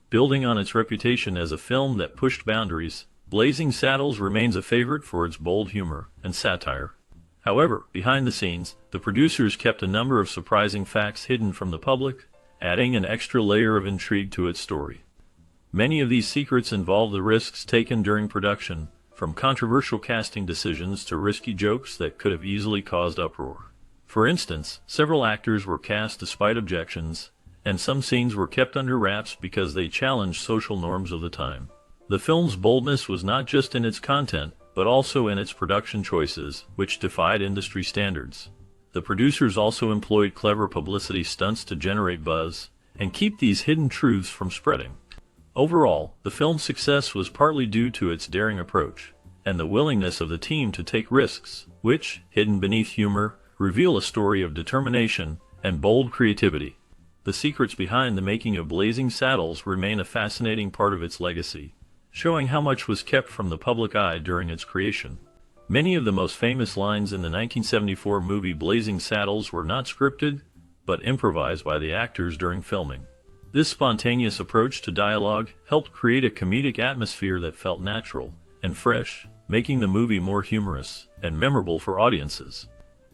Building on its reputation as a film that pushed boundaries, Blazing Saddles remains a favorite for its bold humor and satire. However, behind the scenes, the producers kept a number of surprising facts hidden from the public, adding an extra layer of intrigue to its story. Many of these secrets involve the risks taken during production, from controversial casting decisions to risky jokes that could have easily caused uproar. For instance, several actors were cast despite objections, and some scenes were kept under wraps because they challenged social norms of the time. The film's boldness was not just in its content, but also in its production choices, which defied industry standards. The producers also employed clever publicity stunts to generate buzz and keep these hidden truths from spreading. Overall, the film's success was partly due to its daring approach and the willingness of the team to take risks, which, hidden beneath humor, reveal a story of determination and bold creativity. The secrets behind the making of Blazing Saddles remain a fascinating part of its legacy, showing how much was kept from the public eye during its creation. Many of the most famous lines in the 1974 movie Blazing Saddles were not scripted, but improvised by the actors during filming. This spontaneous approach to dialogue helped create a comedic atmosphere that felt natural and fresh, making the movie more humorous and memorable for audiences.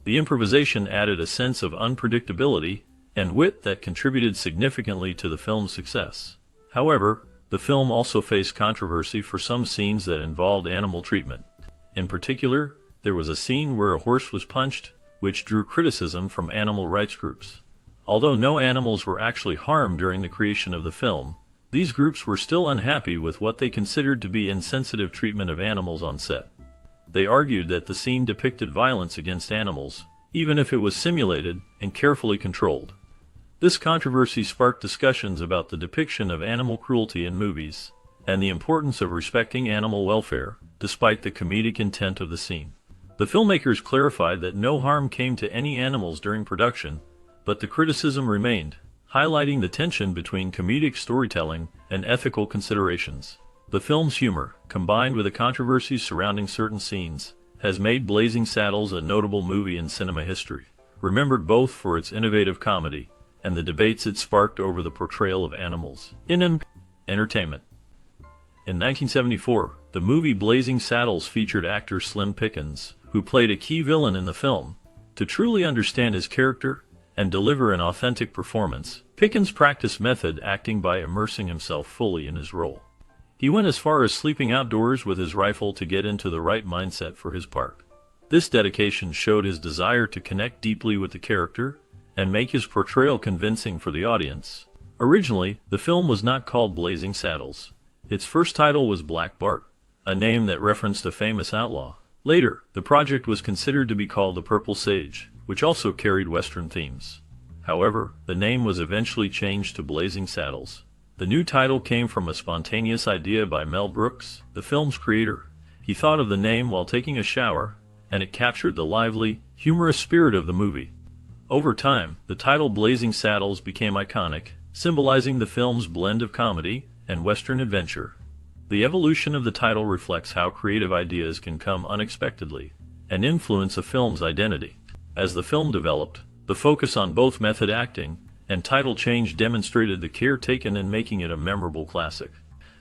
The improvisation added a sense of unpredictability and wit that contributed significantly to the film's success. However, the film also faced controversy for some scenes that involved animal treatment. In particular, there was a scene where a horse was punched, which drew criticism from animal rights groups. Although no animals were actually harmed during the creation of the film, these groups were still unhappy with what they considered to be insensitive treatment of animals on set. They argued that the scene depicted violence against animals, even if it was simulated and carefully controlled. This controversy sparked discussions about the depiction of animal cruelty in movies, and the importance of respecting animal welfare, despite the comedic intent of the scene. The filmmakers clarified that no harm came to any animals during production, but the criticism remained, highlighting the tension between comedic storytelling and ethical considerations. The film's humor, combined with the controversies surrounding certain scenes, has made Blazing Saddles a notable movie in cinema history, remembered both for its innovative comedy and the debates it sparked over the portrayal of animals in entertainment. In 1974, the movie Blazing Saddles featured actor Slim Pickens, who played a key villain in the film. To truly understand his character and deliver an authentic performance, Pickens practiced method acting by immersing himself fully in his role. He went as far as sleeping outdoors with his rifle to get into the right mindset for his part. This dedication showed his desire to connect deeply with the character and make his portrayal convincing for the audience. Originally, the film was not called Blazing Saddles. Its first title was Black Bart, a name that referenced a famous outlaw. Later, the project was considered to be called The Purple Sage, which also carried Western themes. However, the name was eventually changed to Blazing Saddles. The new title came from a spontaneous idea by Mel Brooks, the film's creator. He thought of the name while taking a shower, and it captured the lively, humorous spirit of the movie. Over time, the title Blazing Saddles became iconic, symbolizing the film's blend of comedy and Western adventure. The evolution of the title reflects how creative ideas can come unexpectedly and influence a film's identity. As the film developed, the focus on both method acting and title change demonstrated the care taken in making it a memorable classic.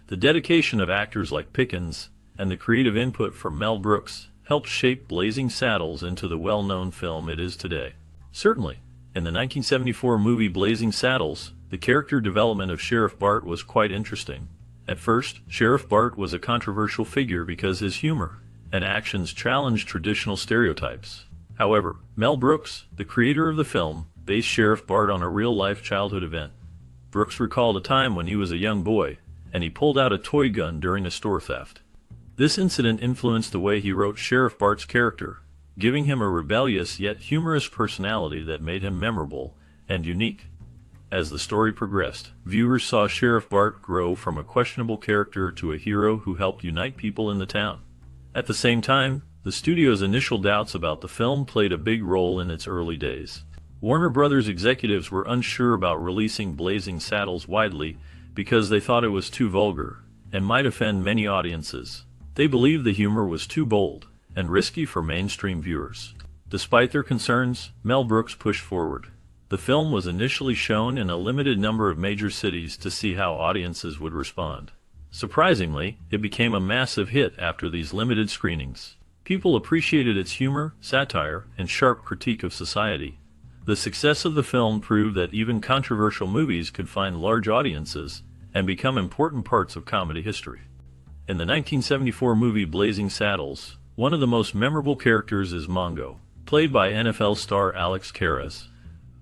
The dedication of actors like Pickens and the creative input from Mel Brooks helped shape Blazing Saddles into the well-known film it is today. Certainly, in the 1974 movie Blazing Saddles, the character development of Sheriff Bart was quite interesting. At first, Sheriff Bart was a controversial figure because his humor and actions challenged traditional stereotypes. However, Mel Brooks, the creator of the film, based Sheriff Bart on a real-life childhood event. Brooks recalled a time when he was a young boy, and he pulled out a toy gun during a store theft. This incident influenced the way he wrote Sheriff Bart's character, giving him a rebellious yet humorous personality that made him memorable and unique. As the story progressed, viewers saw Sheriff Bart grow from a questionable character to a hero who helped unite people in the town. At the same time, the studio's initial doubts about the film played a big role in its early days. Warner Brothers executives were unsure about releasing Blazing Saddles widely because they thought it was too vulgar and might offend many audiences. They believed the humor was too bold and risky for mainstream viewers. Despite their concerns, Mel Brooks pushed forward. The film was initially shown in a limited number of major cities to see how audiences would respond. Surprisingly, it became a massive hit after these limited screenings. People appreciated its humor, satire, and sharp critique of society. The success of the film proved that even controversial movies could find large audiences and become important parts of comedy history. In the 1974 movie Blazing Saddles, one of the most memorable characters is Mongo, played by NFL star Alex Karras.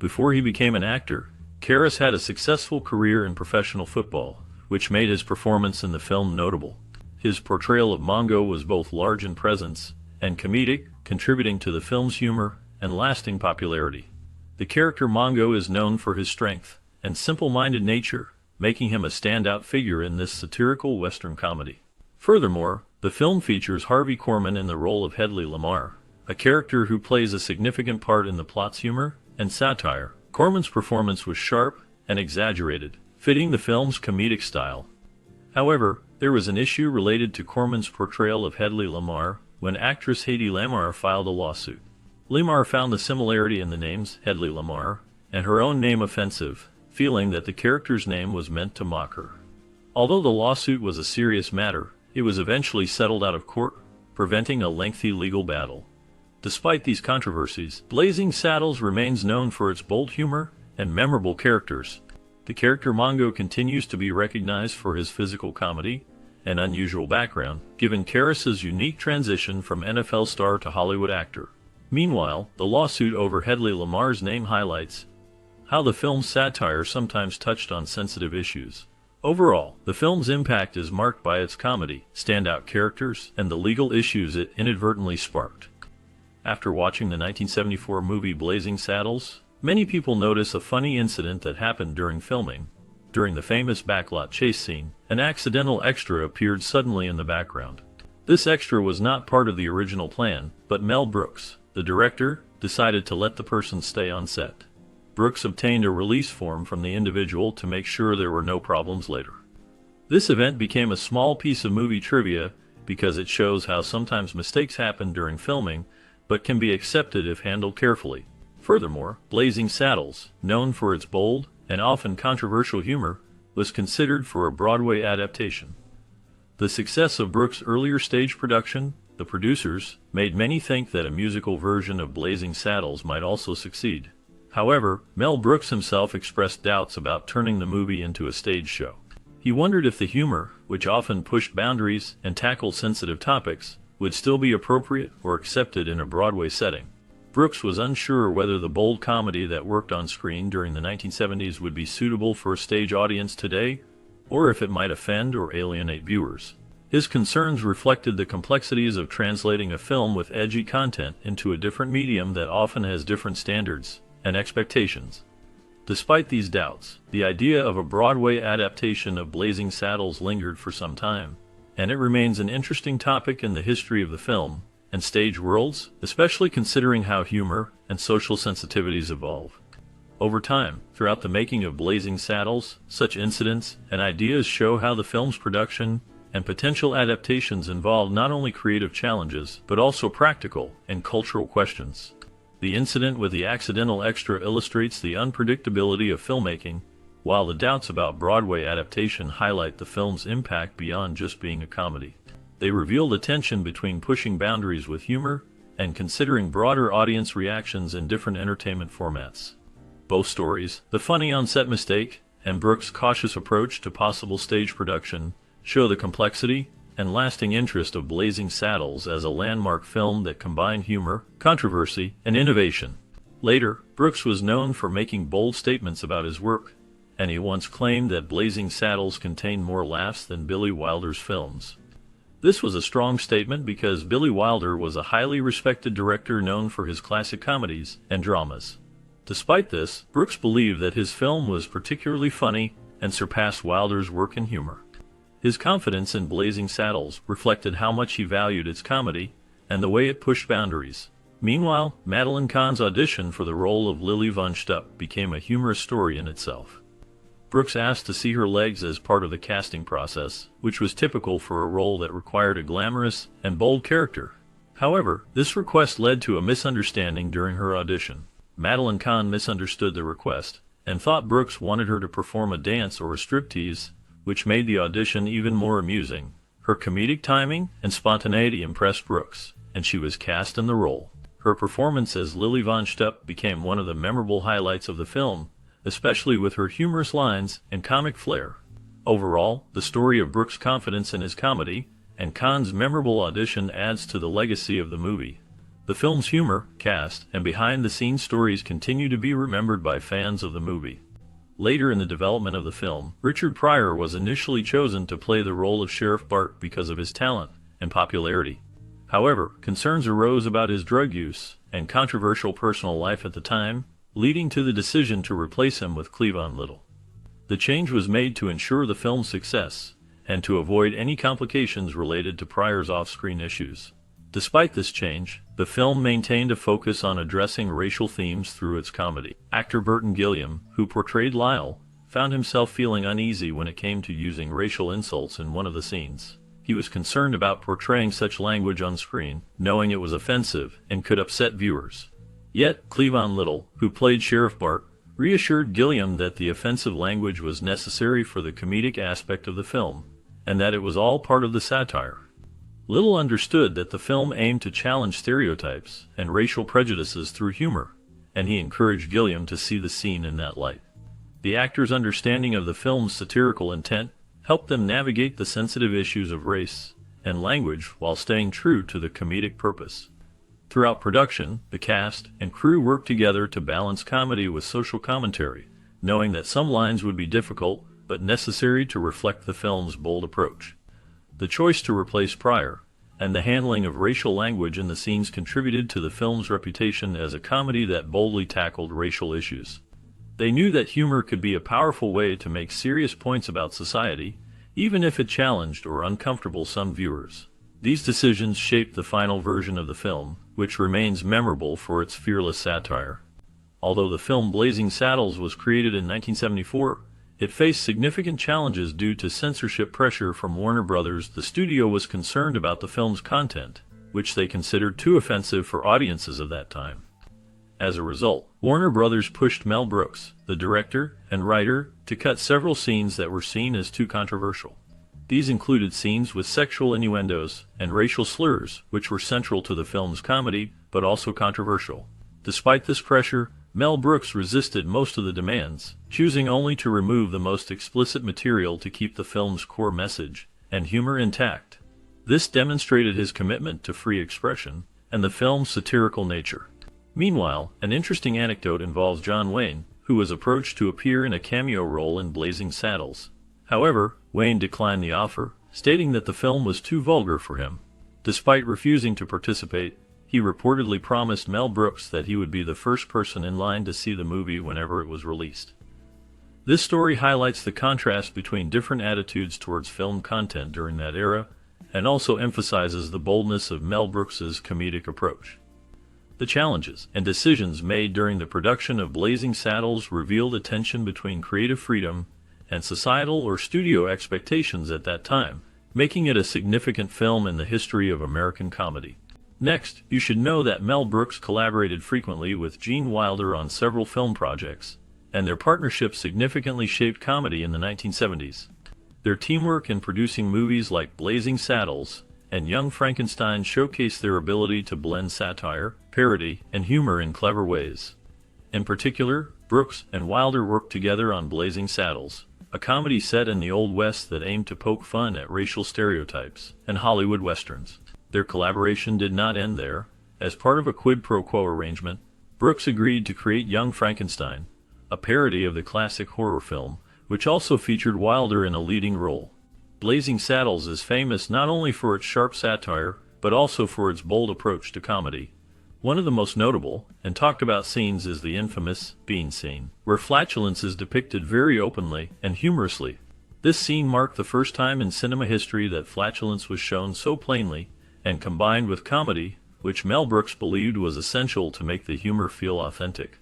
Before he became an actor, Karras had a successful career in professional football, which made his performance in the film notable. His portrayal of Mongo was both large in presence and comedic, contributing to the film's humor and lasting popularity. The character Mongo is known for his strength and simple-minded nature, making him a standout figure in this satirical Western comedy. Furthermore, the film features Harvey Korman in the role of Hedley Lamar, a character who plays a significant part in the plot's humor and satire. Korman's performance was sharp and exaggerated, fitting the film's comedic style. However, there was an issue related to Korman's portrayal of Hedley Lamar when actress Hedy Lamarr filed a lawsuit. Lamarr found the similarity in the names Hedley Lamar and her own name offensive, feeling that the character's name was meant to mock her. Although the lawsuit was a serious matter, it was eventually settled out of court, preventing a lengthy legal battle. Despite these controversies, Blazing Saddles remains known for its bold humor and memorable characters. The character Mongo continues to be recognized for his physical comedy and unusual background, given Karras' unique transition from NFL star to Hollywood actor. Meanwhile, the lawsuit over Hedley Lamar's name highlights how the film's satire sometimes touched on sensitive issues. Overall, the film's impact is marked by its comedy, standout characters, and the legal issues it inadvertently sparked. After watching the 1974 movie Blazing Saddles, many people notice a funny incident that happened during filming. During the famous backlot chase scene, an accidental extra appeared suddenly in the background. This extra was not part of the original plan, but Mel Brooks, the director, decided to let the person stay on set. Brooks obtained a release form from the individual to make sure there were no problems later. This event became a small piece of movie trivia because it shows how sometimes mistakes happen during filming, but can be accepted if handled carefully. Furthermore, Blazing Saddles, known for its bold and often controversial humor, was considered for a Broadway adaptation. The success of Brooks' earlier stage production, The Producers, made many think that a musical version of Blazing Saddles might also succeed. However, Mel Brooks himself expressed doubts about turning the movie into a stage show. He wondered if the humor, which often pushed boundaries and tackled sensitive topics, would still be appropriate or accepted in a Broadway setting. Brooks was unsure whether the bold comedy that worked on screen during the 1970s would be suitable for a stage audience today, or if it might offend or alienate viewers. His concerns reflected the complexities of translating a film with edgy content into a different medium that often has different standards and expectations. Despite these doubts, the idea of a Broadway adaptation of Blazing Saddles lingered for some time, and it remains an interesting topic in the history of the film and stage worlds, especially considering how humor and social sensitivities evolve. Over time, throughout the making of Blazing Saddles, such incidents and ideas show how the film's production and potential adaptations involve not only creative challenges, but also practical and cultural questions. The incident with the accidental extra illustrates the unpredictability of filmmaking, while the doubts about Broadway adaptation highlight the film's impact beyond just being a comedy. They reveal the tension between pushing boundaries with humor and considering broader audience reactions in different entertainment formats. Both stories, the funny on-set mistake and Brooks' cautious approach to possible stage production, show the complexity and lasting interest of Blazing Saddles as a landmark film that combined humor, controversy, and innovation. Later, Brooks was known for making bold statements about his work, and he once claimed that Blazing Saddles contained more laughs than Billy Wilder's films. This was a strong statement because Billy Wilder was a highly respected director known for his classic comedies and dramas. Despite this, Brooks believed that his film was particularly funny and surpassed Wilder's work in humor. His confidence in Blazing Saddles reflected how much he valued its comedy and the way it pushed boundaries. Meanwhile, Madeline Kahn's audition for the role of Lily Von Shtupp became a humorous story in itself. Brooks asked to see her legs as part of the casting process, which was typical for a role that required a glamorous and bold character. However, this request led to a misunderstanding during her audition. Madeline Kahn misunderstood the request and thought Brooks wanted her to perform a dance or a striptease, which made the audition even more amusing. Her comedic timing and spontaneity impressed Brooks, and she was cast in the role. Her performance as Lily Von Shtupp became one of the memorable highlights of the film, especially with her humorous lines and comic flair. Overall, the story of Brooks' confidence in his comedy and Kahn's memorable audition adds to the legacy of the movie. The film's humor, cast, and behind-the-scenes stories continue to be remembered by fans of the movie. Later in the development of the film, Richard Pryor was initially chosen to play the role of Sheriff Bart because of his talent and popularity. However, concerns arose about his drug use and controversial personal life at the time, leading to the decision to replace him with Cleavon Little. The change was made to ensure the film's success and to avoid any complications related to Pryor's off-screen issues. Despite this change, the film maintained a focus on addressing racial themes through its comedy. Actor Burton Gilliam, who portrayed Lyle, found himself feeling uneasy when it came to using racial insults in one of the scenes. He was concerned about portraying such language on screen, knowing it was offensive and could upset viewers. Yet, Cleavon Little, who played Sheriff Bart, reassured Gilliam that the offensive language was necessary for the comedic aspect of the film, and that it was all part of the satire. Little understood that the film aimed to challenge stereotypes and racial prejudices through humor, and he encouraged Gilliam to see the scene in that light. The actor's understanding of the film's satirical intent helped them navigate the sensitive issues of race and language while staying true to the comedic purpose. Throughout production, the cast and crew worked together to balance comedy with social commentary, knowing that some lines would be difficult but necessary to reflect the film's bold approach. The choice to replace Pryor and the handling of racial language in the scenes contributed to the film's reputation as a comedy that boldly tackled racial issues. They knew that humor could be a powerful way to make serious points about society, even if it challenged or uncomfortable some viewers. These decisions shaped the final version of the film, which remains memorable for its fearless satire. Although the film Blazing Saddles was created in 1974, it faced significant challenges due to censorship pressure from Warner Brothers. The studio was concerned about the film's content, which they considered too offensive for audiences of that time. As a result, Warner Brothers pushed Mel Brooks, the director and writer, to cut several scenes that were seen as too controversial. These included scenes with sexual innuendos and racial slurs, which were central to the film's comedy, but also controversial. Despite this pressure, Mel Brooks resisted most of the demands, choosing only to remove the most explicit material to keep the film's core message and humor intact. This demonstrated his commitment to free expression and the film's satirical nature. Meanwhile, an interesting anecdote involves John Wayne, who was approached to appear in a cameo role in Blazing Saddles. However, Wayne declined the offer, stating that the film was too vulgar for him. Despite refusing to participate, he reportedly promised Mel Brooks that he would be the first person in line to see the movie whenever it was released. This story highlights the contrast between different attitudes towards film content during that era, and also emphasizes the boldness of Mel Brooks's comedic approach. The challenges and decisions made during the production of Blazing Saddles revealed a tension between creative freedom and societal or studio expectations at that time, making it a significant film in the history of American comedy. Next, you should know that Mel Brooks collaborated frequently with Gene Wilder on several film projects, and their partnership significantly shaped comedy in the 1970s. Their teamwork in producing movies like Blazing Saddles and Young Frankenstein showcased their ability to blend satire, parody, and humor in clever ways. In particular, Brooks and Wilder worked together on Blazing Saddles, a comedy set in the Old West that aimed to poke fun at racial stereotypes and Hollywood westerns. Their collaboration did not end there. As part of a quid pro quo arrangement, Brooks agreed to create Young Frankenstein, a parody of the classic horror film, which also featured Wilder in a leading role. Blazing Saddles is famous not only for its sharp satire, but also for its bold approach to comedy. One of the most notable and talked about scenes is the infamous bean scene, where flatulence is depicted very openly and humorously. This scene marked the first time in cinema history that flatulence was shown so plainly and combined with comedy, which Mel Brooks believed was essential to make the humor feel authentic.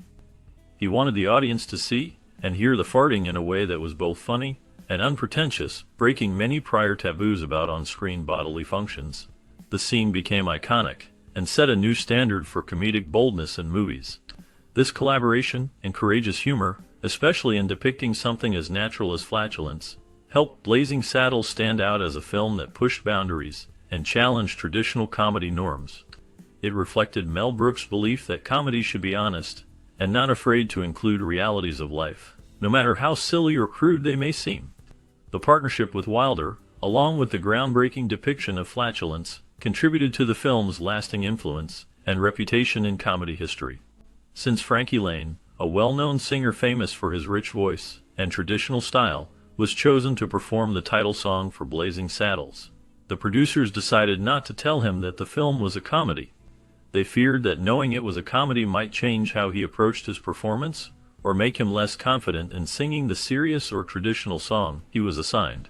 He wanted the audience to see and hear the farting in a way that was both funny and unpretentious, breaking many prior taboos about on-screen bodily functions. The scene became iconic and set a new standard for comedic boldness in movies. This collaboration encourages humor, especially in depicting something as natural as flatulence, helped Blazing Saddles stand out as a film that pushed boundaries and challenged traditional comedy norms. It reflected Mel Brooks' belief that comedy should be honest and not afraid to include realities of life, no matter how silly or crude they may seem. The partnership with Wilder, along with the groundbreaking depiction of flatulence, contributed to the film's lasting influence and reputation in comedy history. Since Frankie Laine, a well-known singer famous for his rich voice and traditional style, was chosen to perform the title song for Blazing Saddles, the producers decided not to tell him that the film was a comedy. They feared that knowing it was a comedy might change how he approached his performance or make him less confident in singing the serious or traditional song he was assigned.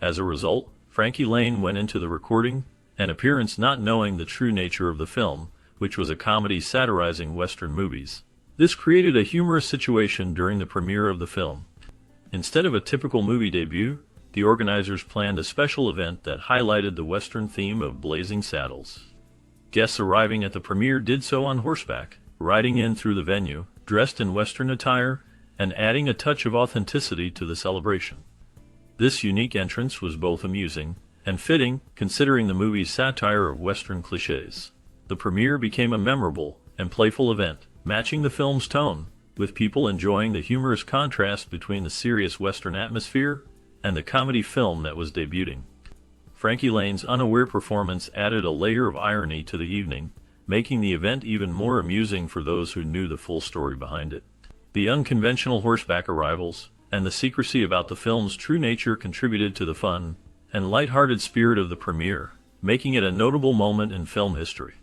As a result, Frankie Laine went into the recording and appearance not knowing the true nature of the film, which was a comedy satirizing Western movies. This created a humorous situation during the premiere of the film. Instead of a typical movie debut, the organizers planned a special event that highlighted the Western theme of Blazing Saddles. Guests arriving at the premiere did so on horseback, riding in through the venue, dressed in Western attire, and adding a touch of authenticity to the celebration. This unique entrance was both amusing and fitting, considering the movie's satire of Western cliches. The premiere became a memorable and playful event, matching the film's tone, with people enjoying the humorous contrast between the serious Western atmosphere and the comedy film that was debuting. Frankie Laine's unaware performance added a layer of irony to the evening, making the event even more amusing for those who knew the full story behind it. The unconventional horseback arrivals and the secrecy about the film's true nature contributed to the fun and lighthearted spirit of the premiere, making it a notable moment in film history.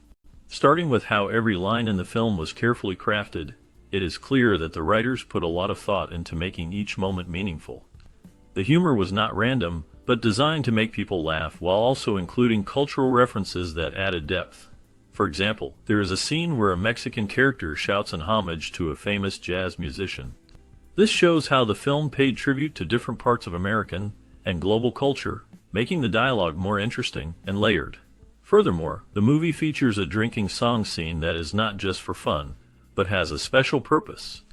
Starting with how every line in the film was carefully crafted, it is clear that the writers put a lot of thought into making each moment meaningful. The humor was not random, but designed to make people laugh while also including cultural references that added depth. For example, there is a scene where a Mexican character shouts in homage to a famous jazz musician. This shows how the film paid tribute to different parts of American and global culture, making the dialogue more interesting and layered. Furthermore, the movie features a drinking song scene that is not just for fun, but has a special purpose.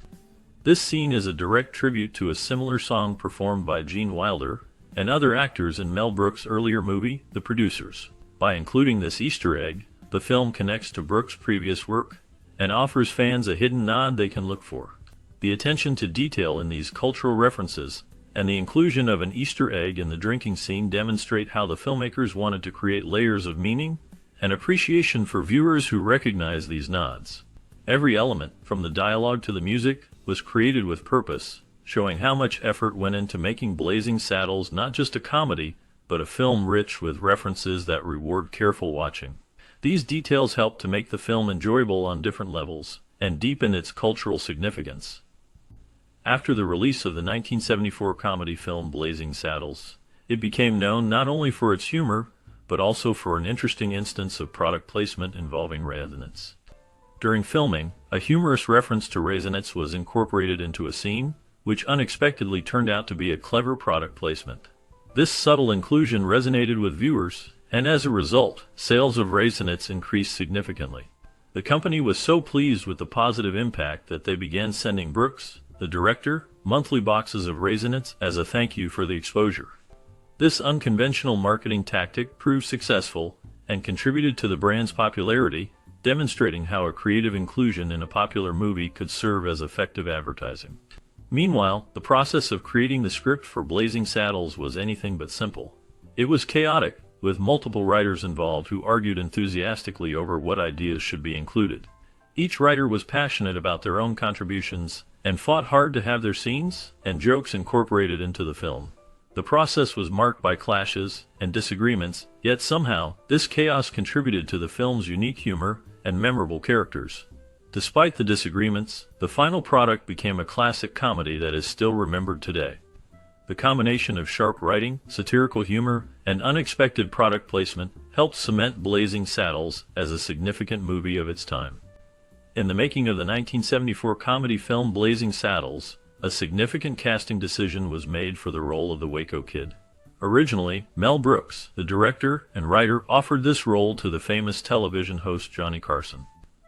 This scene is a direct tribute to a similar song performed by Gene Wilder and other actors in Mel Brooks' earlier movie, The Producers. By including this Easter egg, the film connects to Brooks' previous work and offers fans a hidden nod they can look for. The attention to detail in these cultural references and the inclusion of an Easter egg in the drinking scene demonstrate how the filmmakers wanted to create layers of meaning and appreciation for viewers who recognize these nods. Every element, from the dialogue to the music, was created with purpose, showing how much effort went into making Blazing Saddles not just a comedy, but a film rich with references that reward careful watching. These details helped to make the film enjoyable on different levels and deepen its cultural significance. After the release of the 1974 comedy film Blazing Saddles, it became known not only for its humor, but also for an interesting instance of product placement involving Raisinets. During filming, a humorous reference to Raisinets was incorporated into a scene, which unexpectedly turned out to be a clever product placement. This subtle inclusion resonated with viewers, and as a result, sales of Raisinets increased significantly. The company was so pleased with the positive impact that they began sending Brooks, the director, monthly boxes of Raisinets as a thank you for the exposure. This unconventional marketing tactic proved successful and contributed to the brand's popularity, demonstrating how a creative inclusion in a popular movie could serve as effective advertising. Meanwhile, the process of creating the script for Blazing Saddles was anything but simple. It was chaotic, with multiple writers involved who argued enthusiastically over what ideas should be included. Each writer was passionate about their own contributions and fought hard to have their scenes and jokes incorporated into the film. The process was marked by clashes and disagreements, yet somehow, this chaos contributed to the film's unique humor and memorable characters. Despite the disagreements, the final product became a classic comedy that is still remembered today. The combination of sharp writing, satirical humor, and unexpected product placement helped cement Blazing Saddles as a significant movie of its time. In the making of the 1974 comedy film Blazing Saddles, a significant casting decision was made for the role of the Waco Kid. Originally, Mel Brooks, the director and writer, offered this role to the famous television host Johnny Carson.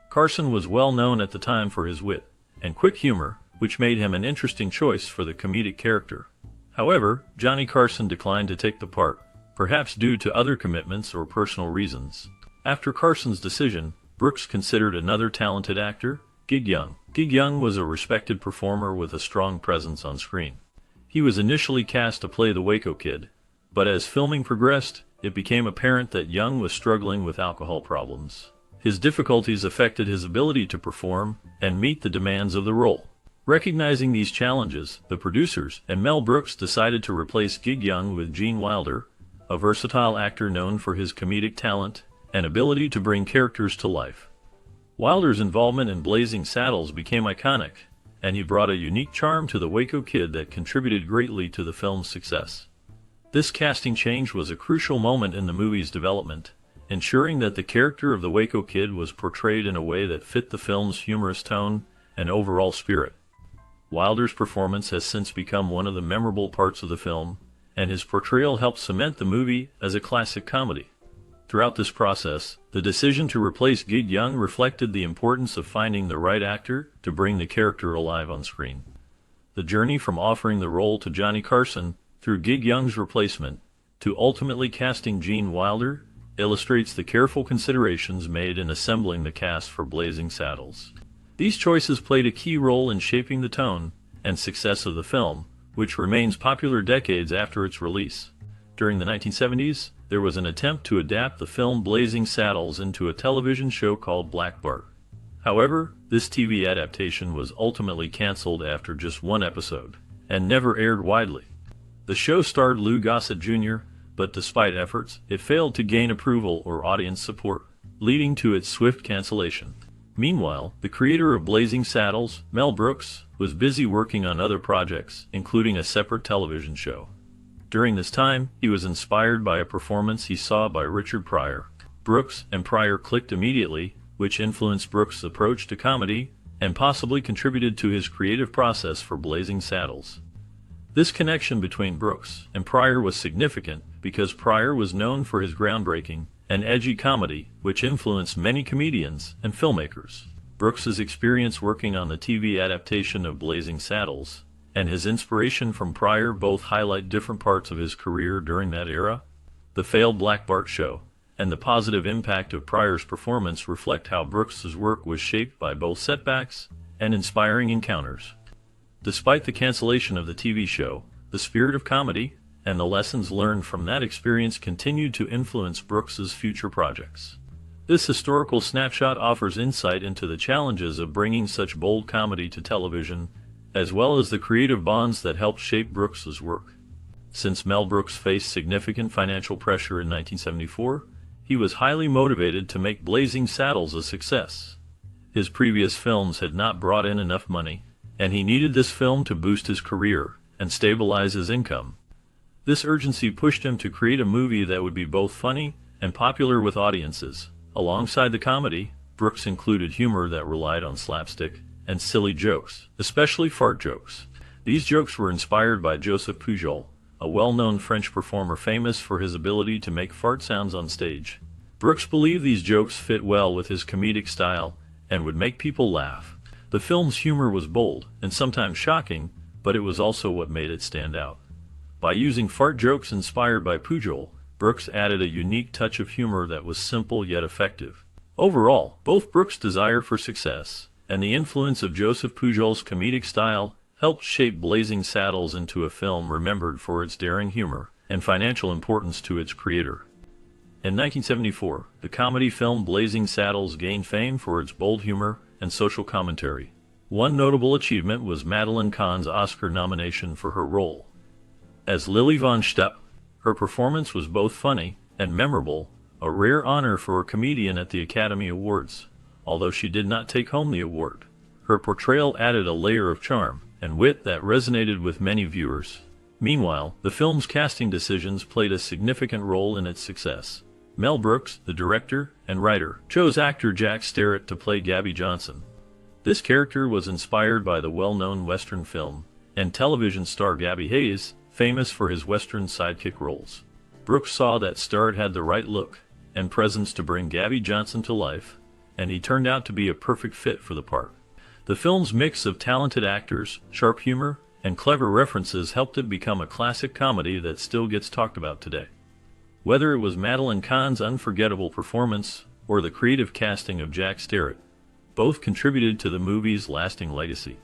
Carson was well known at the time for his wit and quick humor, which made him an interesting choice for the comedic character. However, Johnny Carson declined to take the part, perhaps due to other commitments or personal reasons. After Carson's decision, Brooks considered another talented actor, Gig Young. Gig Young was a respected performer with a strong presence on screen. He was initially cast to play the Waco Kid, but as filming progressed, it became apparent that Young was struggling with alcohol problems. His difficulties affected his ability to perform and meet the demands of the role. Recognizing these challenges, the producers and Mel Brooks decided to replace Gig Young with Gene Wilder, a versatile actor known for his comedic talent and ability to bring characters to life. Wilder's involvement in Blazing Saddles became iconic, and he brought a unique charm to the Waco Kid that contributed greatly to the film's success. This casting change was a crucial moment in the movie's development, ensuring that the character of the Waco Kid was portrayed in a way that fit the film's humorous tone and overall spirit. Wilder's performance has since become one of the memorable parts of the film, and his portrayal helped cement the movie as a classic comedy. Throughout this process, the decision to replace Gig Young reflected the importance of finding the right actor to bring the character alive on screen. The journey from offering the role to Johnny Carson through Gig Young's replacement to ultimately casting Gene Wilder illustrates the careful considerations made in assembling the cast for Blazing Saddles. These choices played a key role in shaping the tone and success of the film, which remains popular decades after its release. During the 1970s, there was an attempt to adapt the film Blazing Saddles into a television show called Black Bart. However, this TV adaptation was ultimately canceled after just one episode, and never aired widely. The show starred Lou Gossett Jr., but despite efforts, it failed to gain approval or audience support, leading to its swift cancellation. Meanwhile, the creator of Blazing Saddles, Mel Brooks, was busy working on other projects, including a separate television show. During this time, he was inspired by a performance he saw by Richard Pryor. Brooks and Pryor clicked immediately, which influenced Brooks' approach to comedy and possibly contributed to his creative process for Blazing Saddles. This connection between Brooks and Pryor was significant because Pryor was known for his groundbreaking and edgy comedy, which influenced many comedians and filmmakers. Brooks's experience working on the TV adaptation of Blazing Saddles and his inspiration from Pryor both highlight different parts of his career during that era. The failed Black Bart show and the positive impact of Pryor's performance reflect how Brooks's work was shaped by both setbacks and inspiring encounters. Despite the cancellation of the TV show, the spirit of comedy and the lessons learned from that experience continued to influence Brooks's future projects. This historical snapshot offers insight into the challenges of bringing such bold comedy to television, as well as the creative bonds that helped shape Brooks's work. Since Mel Brooks faced significant financial pressure in 1974, he was highly motivated to make Blazing Saddles a success. His previous films had not brought in enough money, and he needed this film to boost his career and stabilize his income. This urgency pushed him to create a movie that would be both funny and popular with audiences. Alongside the comedy, Brooks included humor that relied on slapstick and silly jokes, especially fart jokes. These jokes were inspired by Joseph Pujol, a well-known French performer famous for his ability to make fart sounds on stage. Brooks believed these jokes fit well with his comedic style and would make people laugh. The film's humor was bold and sometimes shocking, but it was also what made it stand out. By using fart jokes inspired by Pujol, Brooks added a unique touch of humor that was simple yet effective. Overall, both Brooks' desire for success and the influence of Joseph Pujol's comedic style helped shape Blazing Saddles into a film remembered for its daring humor and financial importance to its creator. In 1974, the comedy film Blazing Saddles gained fame for its bold humor and social commentary. One notable achievement was Madeline Kahn's Oscar nomination for her role. As Lily von Stepp, her performance was both funny and memorable, a rare honor for a comedian at the Academy Awards. Although she did not take home the award, her portrayal added a layer of charm and wit that resonated with many viewers. Meanwhile, the film's casting decisions played a significant role in its success. Mel Brooks, the director and writer, chose actor Jack Starrett to play Gabby Johnson. This character was inspired by the well-known Western film and television star Gabby Hayes, famous for his Western sidekick roles. Brooks saw that Starrett had the right look and presence to bring Gabby Johnson to life, and he turned out to be a perfect fit for the part. The film's mix of talented actors, sharp humor, and clever references helped it become a classic comedy that still gets talked about today. Whether it was Madeline Kahn's unforgettable performance or the creative casting of Jack Starrett, both contributed to the movie's lasting legacy.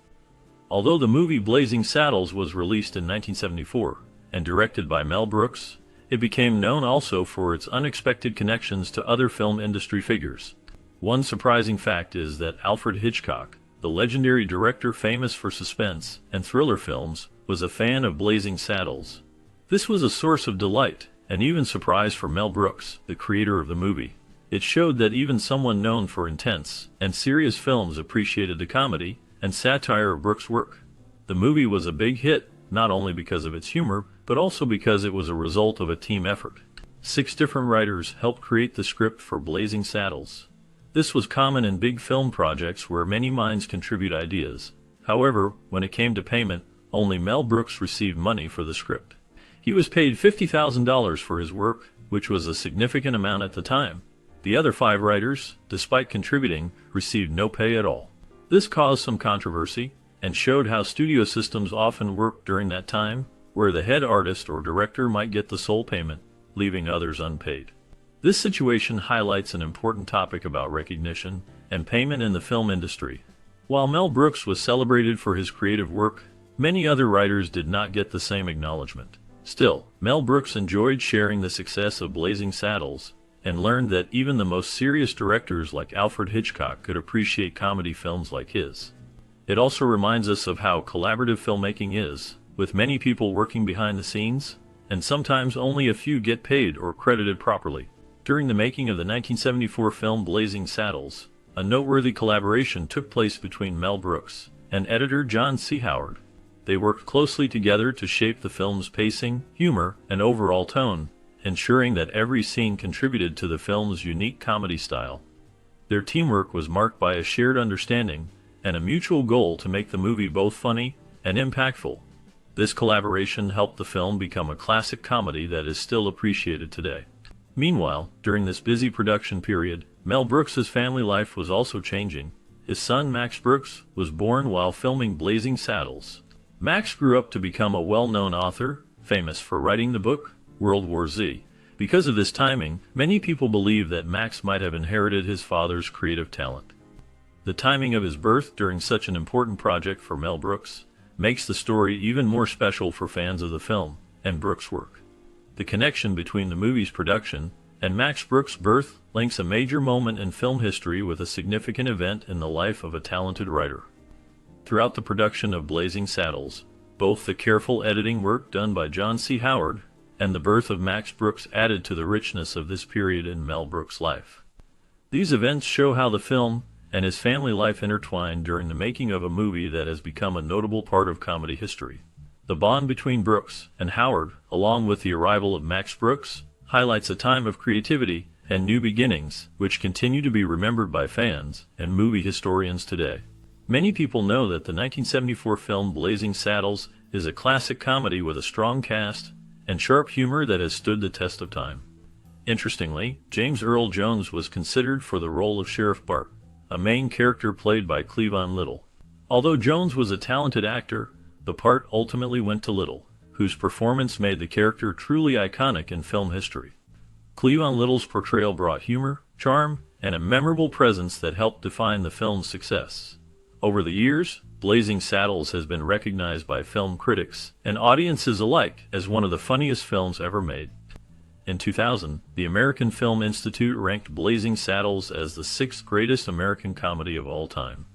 Although the movie Blazing Saddles was released in 1974 and directed by Mel Brooks, it became known also for its unexpected connections to other film industry figures. One surprising fact is that Alfred Hitchcock, the legendary director famous for suspense and thriller films, was a fan of Blazing Saddles. This was a source of delight and even surprise for Mel Brooks, the creator of the movie. It showed that even someone known for intense and serious films appreciated the comedy and satire of Brooks' work. The movie was a big hit, not only because of its humor, but also because it was a result of a team effort. 6 different writers helped create the script for Blazing Saddles. This was common in big film projects where many minds contribute ideas. However, when it came to payment, only Mel Brooks received money for the script. He was paid $50,000 for his work, which was a significant amount at the time. The other 5 writers, despite contributing, received no pay at all. This caused some controversy and showed how studio systems often worked during that time, where the head artist or director might get the sole payment, leaving others unpaid. This situation highlights an important topic about recognition and payment in the film industry. While Mel Brooks was celebrated for his creative work, many other writers did not get the same acknowledgement. Still, Mel Brooks enjoyed sharing the success of Blazing Saddles and learned that even the most serious directors like Alfred Hitchcock could appreciate comedy films like his. It also reminds us of how collaborative filmmaking is, with many people working behind the scenes, and sometimes only a few get paid or credited properly. During the making of the 1974 film Blazing Saddles, a noteworthy collaboration took place between Mel Brooks and editor John C. Howard. They worked closely together to shape the film's pacing, humor, and overall tone, ensuring that every scene contributed to the film's unique comedy style. Their teamwork was marked by a shared understanding and a mutual goal to make the movie both funny and impactful. This collaboration helped the film become a classic comedy that is still appreciated today. Meanwhile, during this busy production period, Mel Brooks's family life was also changing. His son Max Brooks was born while filming Blazing Saddles. Max grew up to become a well-known author, famous for writing the book World War Z. Because of this timing, many people believe that Max might have inherited his father's creative talent. The timing of his birth during such an important project for Mel Brooks makes the story even more special for fans of the film and Brooks' work. The connection between the movie's production and Max Brooks' birth links a major moment in film history with a significant event in the life of a talented writer. Throughout the production of Blazing Saddles, both the careful editing work done by John C. Howard and the birth of Max Brooks added to the richness of this period in Mel Brooks' life. These events show how the film and his family life intertwined during the making of a movie that has become a notable part of comedy history. The bond between Brooks and Howard, along with the arrival of Max Brooks, highlights a time of creativity and new beginnings, which continue to be remembered by fans and movie historians today. Many people know that the 1974 film Blazing Saddles is a classic comedy with a strong cast and sharp humor that has stood the test of time. Interestingly, James Earl Jones was considered for the role of Sheriff Bart, a main character played by Cleavon Little. Although Jones was a talented actor, the part ultimately went to Little, whose performance made the character truly iconic in film history. Cleavon Little's portrayal brought humor, charm, and a memorable presence that helped define the film's success. Over the years, Blazing Saddles has been recognized by film critics and audiences alike as one of the funniest films ever made. In 2000, the American Film Institute ranked Blazing Saddles as the 6th greatest American comedy of all time.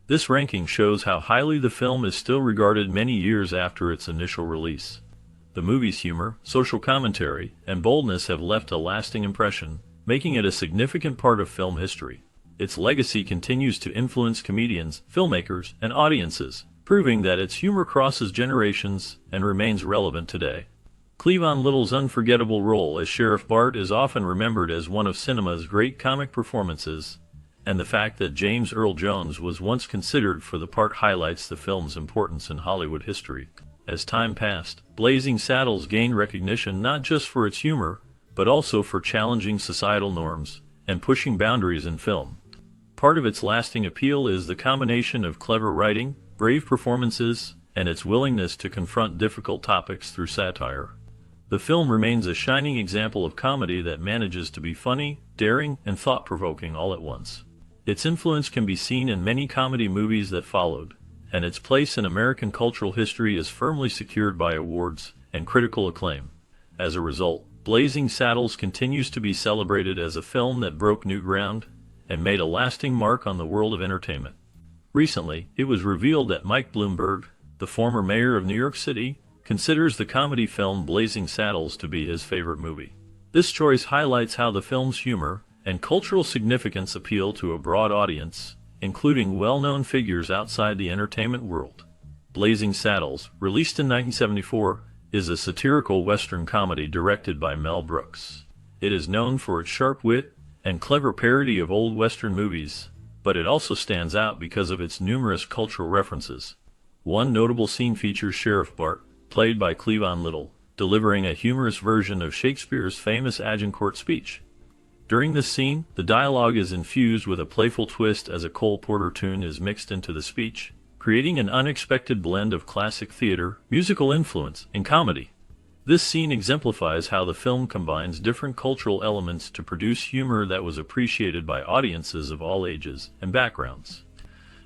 This ranking shows how highly the film is still regarded many years after its initial release. The movie's humor, social commentary, and boldness have left a lasting impression, making it a significant part of film history. Its legacy continues to influence comedians, filmmakers, and audiences, proving that its humor crosses generations and remains relevant today. Cleavon Little's unforgettable role as Sheriff Bart is often remembered as one of cinema's great comic performances, and the fact that James Earl Jones was once considered for the part highlights the film's importance in Hollywood history. As time passed, Blazing Saddles gained recognition not just for its humor, but also for challenging societal norms and pushing boundaries in film. Part of its lasting appeal is the combination of clever writing, brave performances, and its willingness to confront difficult topics through satire. The film remains a shining example of comedy that manages to be funny, daring, and thought-provoking all at once. Its influence can be seen in many comedy movies that followed, and its place in American cultural history is firmly secured by awards and critical acclaim. As a result, Blazing Saddles continues to be celebrated as a film that broke new ground and made a lasting mark on the world of entertainment. Recently, it was revealed that Mike Bloomberg, the former mayor of New York City, considers the comedy film Blazing Saddles to be his favorite movie. This choice highlights how the film's humor and cultural significance appeal to a broad audience, including well-known figures outside the entertainment world. Blazing Saddles, released in 1974, is a satirical Western comedy directed by Mel Brooks. It is known for its sharp wit and clever parody of old Western movies, but it also stands out because of its numerous cultural references. One notable scene features Sheriff Bart, played by Cleavon Little, delivering a humorous version of Shakespeare's famous Agincourt speech. During this scene, the dialogue is infused with a playful twist as a Cole Porter tune is mixed into the speech, creating an unexpected blend of classic theater, musical influence, and comedy. This scene exemplifies how the film combines different cultural elements to produce humor that was appreciated by audiences of all ages and backgrounds.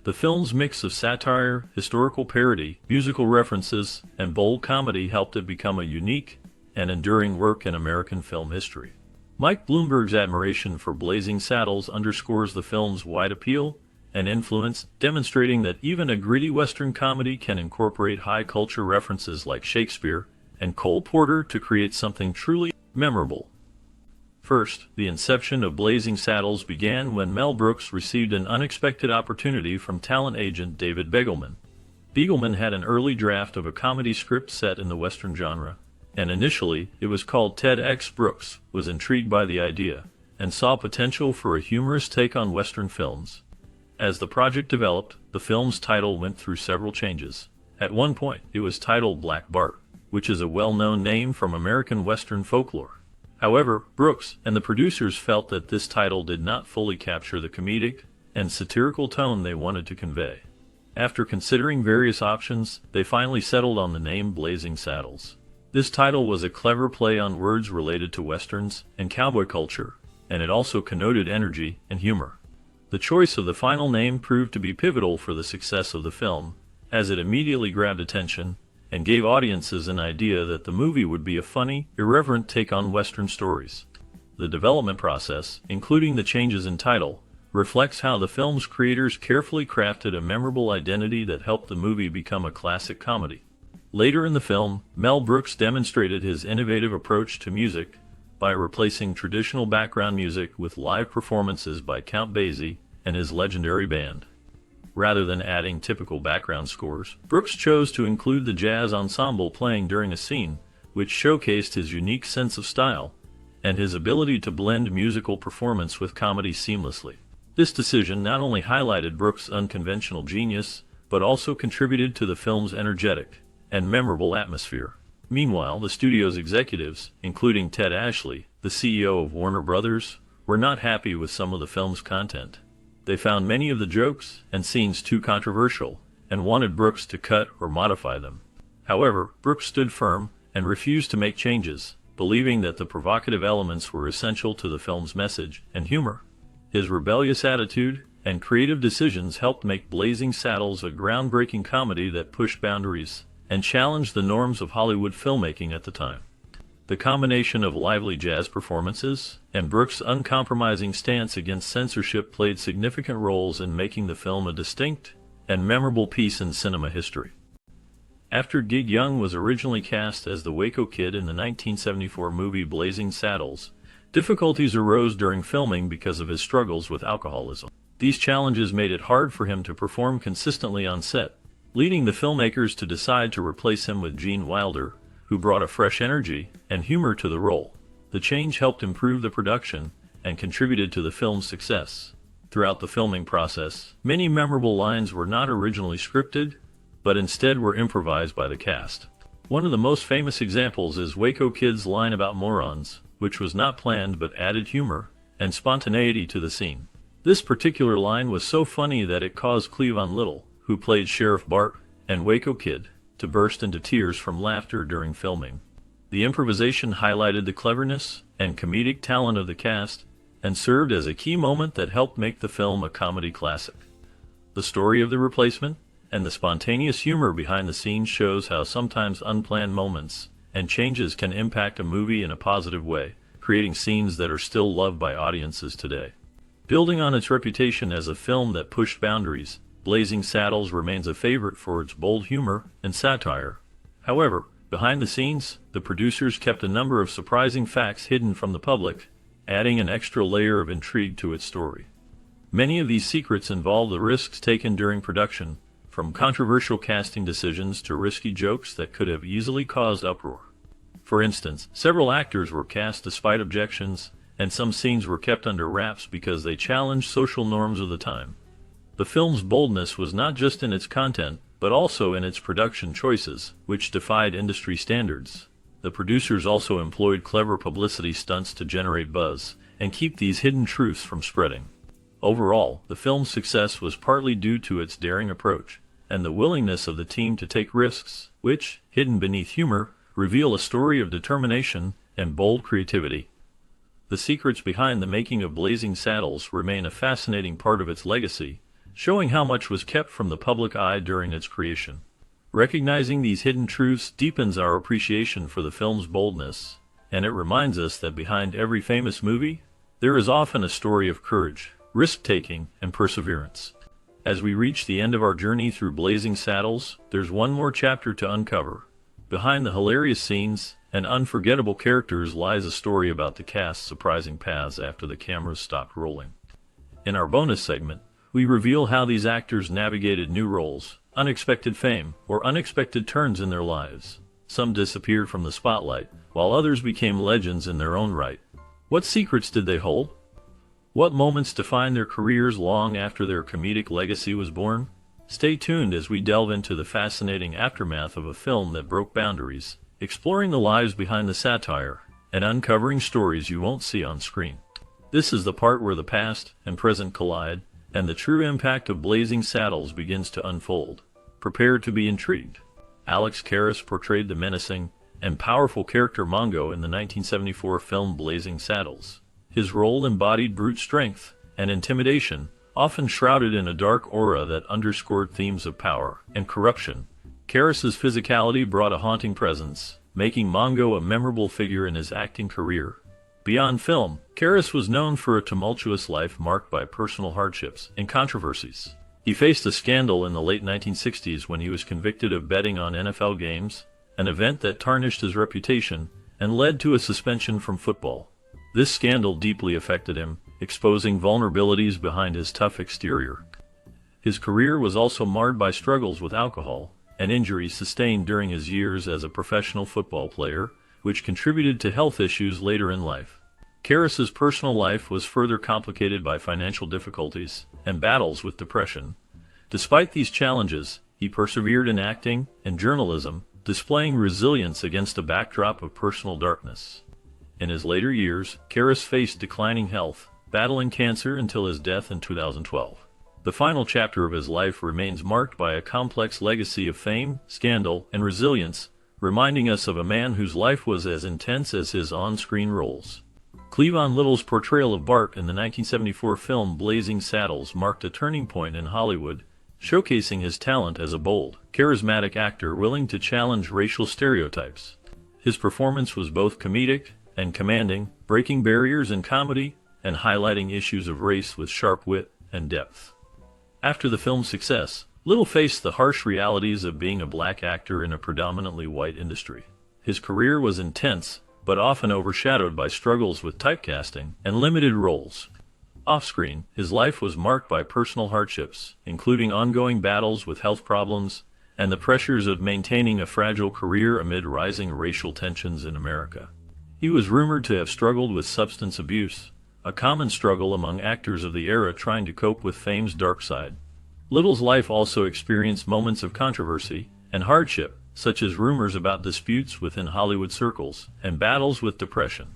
The film's mix of satire, historical parody, musical references, and bold comedy helped it become a unique and enduring work in American film history. Mike Bloomberg's admiration for Blazing Saddles underscores the film's wide appeal and influence, demonstrating that even a gritty Western comedy can incorporate high culture references like Shakespeare and Cole Porter to create something truly memorable. First, the inception of Blazing Saddles began when Mel Brooks received an unexpected opportunity from talent agent David Begelman. Begelman had an early draft of a comedy script set in the Western genre, and initially it was called Ted X. Brooks was intrigued by the idea and saw potential for a humorous take on Western films. As the project developed, the film's title went through several changes. At one point, it was titled Black Bart, which is a well-known name from American Western folklore. However, Brooks and the producers felt that this title did not fully capture the comedic and satirical tone they wanted to convey. After considering various options, they finally settled on the name Blazing Saddles. This title was a clever play on words related to Westerns and cowboy culture, and it also connoted energy and humor. The choice of the final name proved to be pivotal for the success of the film, as it immediately grabbed attention and gave audiences an idea that the movie would be a funny, irreverent take on Western stories. The development process, including the changes in title, reflects how the film's creators carefully crafted a memorable identity that helped the movie become a classic comedy. Later in the film, Mel Brooks demonstrated his innovative approach to music by replacing traditional background music with live performances by Count Basie and his legendary band. Rather than adding typical background scores, Brooks chose to include the jazz ensemble playing during a scene, which showcased his unique sense of style and his ability to blend musical performance with comedy seamlessly. This decision not only highlighted Brooks' unconventional genius, but also contributed to the film's energetic and memorable atmosphere. Meanwhile, the studio's executives, including Ted Ashley, the CEO of Warner Brothers, were not happy with some of the film's content. They found many of the jokes and scenes too controversial and wanted Brooks to cut or modify them. However, Brooks stood firm and refused to make changes, believing that the provocative elements were essential to the film's message and humor. His rebellious attitude and creative decisions helped make Blazing Saddles a groundbreaking comedy that pushed boundaries and challenged the norms of Hollywood filmmaking at the time. The combination of lively jazz performances and Brooks' uncompromising stance against censorship played significant roles in making the film a distinct and memorable piece in cinema history. After Gig Young was originally cast as the Waco Kid in the 1974 movie Blazing Saddles, difficulties arose during filming because of his struggles with alcoholism. These challenges made it hard for him to perform consistently on set, leading the filmmakers to decide to replace him with Gene Wilder, who brought a fresh energy and humor to the role. The change helped improve the production and contributed to the film's success. Throughout the filming process, many memorable lines were not originally scripted, but instead were improvised by the cast. One of the most famous examples is Waco Kid's line about morons, which was not planned but added humor and spontaneity to the scene. This particular line was so funny that it caused Cleavon Little, who played Sheriff Bart and Waco Kid, to burst into tears from laughter during filming. The improvisation highlighted the cleverness and comedic talent of the cast and served as a key moment that helped make the film a comedy classic. The story of The Replacement and the spontaneous humor behind the scenes shows how sometimes unplanned moments and changes can impact a movie in a positive way, creating scenes that are still loved by audiences today. Building on its reputation as a film that pushed boundaries, Blazing Saddles remains a favorite for its bold humor and satire. However, behind the scenes, the producers kept a number of surprising facts hidden from the public, adding an extra layer of intrigue to its story. Many of these secrets involve the risks taken during production, from controversial casting decisions to risky jokes that could have easily caused uproar. For instance, several actors were cast despite objections, and some scenes were kept under wraps because they challenged social norms of the time. The film's boldness was not just in its content, but also in its production choices, which defied industry standards. The producers also employed clever publicity stunts to generate buzz and keep these hidden truths from spreading. Overall, the film's success was partly due to its daring approach and the willingness of the team to take risks, which, hidden beneath humor, reveal a story of determination and bold creativity. The secrets behind the making of Blazing Saddles remain a fascinating part of its legacy, showing how much was kept from the public eye during its creation. Recognizing these hidden truths deepens our appreciation for the film's boldness, and it reminds us that behind every famous movie, there is often a story of courage, risk-taking, and perseverance. As we reach the end of our journey through Blazing Saddles, there's one more chapter to uncover. Behind the hilarious scenes and unforgettable characters lies a story about the cast's surprising paths after the cameras stopped rolling. In our bonus segment, we reveal how these actors navigated new roles, unexpected fame, or unexpected turns in their lives. Some disappeared from the spotlight, while others became legends in their own right. What secrets did they hold? What moments defined their careers long after their comedic legacy was born? Stay tuned as we delve into the fascinating aftermath of a film that broke boundaries, exploring the lives behind the satire and uncovering stories you won't see on screen. This is the part where the past and present collide, and the true impact of Blazing Saddles begins to unfold. Prepare to be intrigued. Alex Karras portrayed the menacing and powerful character Mongo in the 1974 film Blazing Saddles. His role embodied brute strength and intimidation, often shrouded in a dark aura that underscored themes of power and corruption. Karras's physicality brought a haunting presence, making Mongo a memorable figure in his acting career. Beyond film, Karras was known for a tumultuous life marked by personal hardships and controversies. He faced a scandal in the late 1960s when he was convicted of betting on NFL games, an event that tarnished his reputation and led to a suspension from football. This scandal deeply affected him, exposing vulnerabilities behind his tough exterior. His career was also marred by struggles with alcohol and injuries sustained during his years as a professional football player, which contributed to health issues later in life. Karras's personal life was further complicated by financial difficulties and battles with depression. Despite these challenges, he persevered in acting and journalism, displaying resilience against a backdrop of personal darkness. In his later years, Karras faced declining health, battling cancer until his death in 2012. The final chapter of his life remains marked by a complex legacy of fame, scandal, and resilience, reminding us of a man whose life was as intense as his on-screen roles. Cleavon Little's portrayal of Bart in the 1974 film Blazing Saddles marked a turning point in Hollywood, showcasing his talent as a bold, charismatic actor willing to challenge racial stereotypes. His performance was both comedic and commanding, breaking barriers in comedy and highlighting issues of race with sharp wit and depth. After the film's success, Little faced the harsh realities of being a black actor in a predominantly white industry. His career was intense, but often overshadowed by struggles with typecasting and limited roles. Off-screen, his life was marked by personal hardships, including ongoing battles with health problems and the pressures of maintaining a fragile career amid rising racial tensions in America. He was rumored to have struggled with substance abuse, a common struggle among actors of the era trying to cope with fame's dark side. Little's life also experienced moments of controversy and hardship, such as rumors about disputes within Hollywood circles and battles with depression.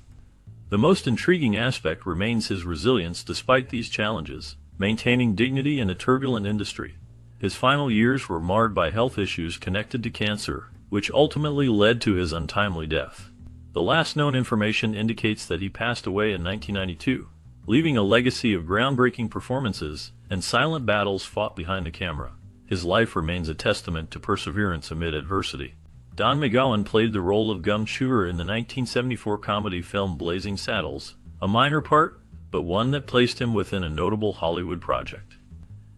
The most intriguing aspect remains his resilience despite these challenges, maintaining dignity in a turbulent industry. His final years were marred by health issues connected to cancer, which ultimately led to his untimely death. The last known information indicates that he passed away in 1992, leaving a legacy of groundbreaking performances and silent battles fought behind the camera. His life remains a testament to perseverance amid adversity. Don McGowan played the role of Gum Chewer in the 1974 comedy film Blazing Saddles, a minor part, but one that placed him within a notable Hollywood project.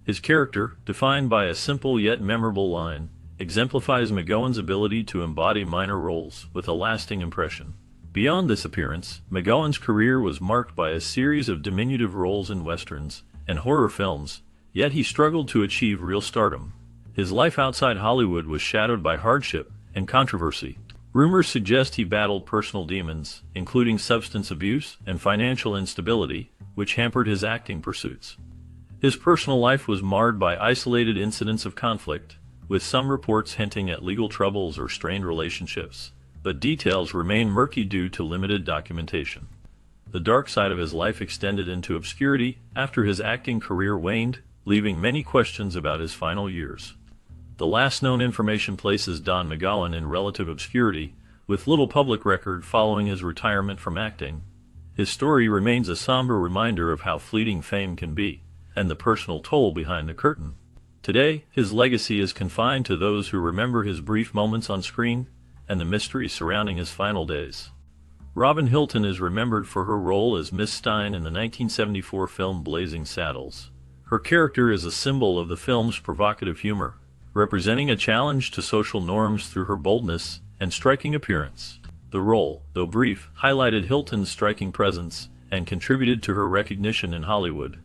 His character, defined by a simple yet memorable line, exemplifies McGowan's ability to embody minor roles with a lasting impression. Beyond this appearance, McGowan's career was marked by a series of diminutive roles in westerns and horror films, yet he struggled to achieve real stardom. His life outside Hollywood was shadowed by hardship and controversy. Rumors suggest he battled personal demons, including substance abuse and financial instability, which hampered his acting pursuits. His personal life was marred by isolated incidents of conflict, with some reports hinting at legal troubles or strained relationships, but details remain murky due to limited documentation. The dark side of his life extended into obscurity after his acting career waned, leaving many questions about his final years. The last known information places Don McGowan in relative obscurity, with little public record following his retirement from acting. His story remains a somber reminder of how fleeting fame can be, and the personal toll behind the curtain. Today, his legacy is confined to those who remember his brief moments on screen and the mystery surrounding his final days. Robin Hilton is remembered for her role as Miss Stein in the 1974 film Blazing Saddles. Her character is a symbol of the film's provocative humor, representing a challenge to social norms through her boldness and striking appearance. The role, though brief, highlighted Hilton's striking presence and contributed to her recognition in Hollywood.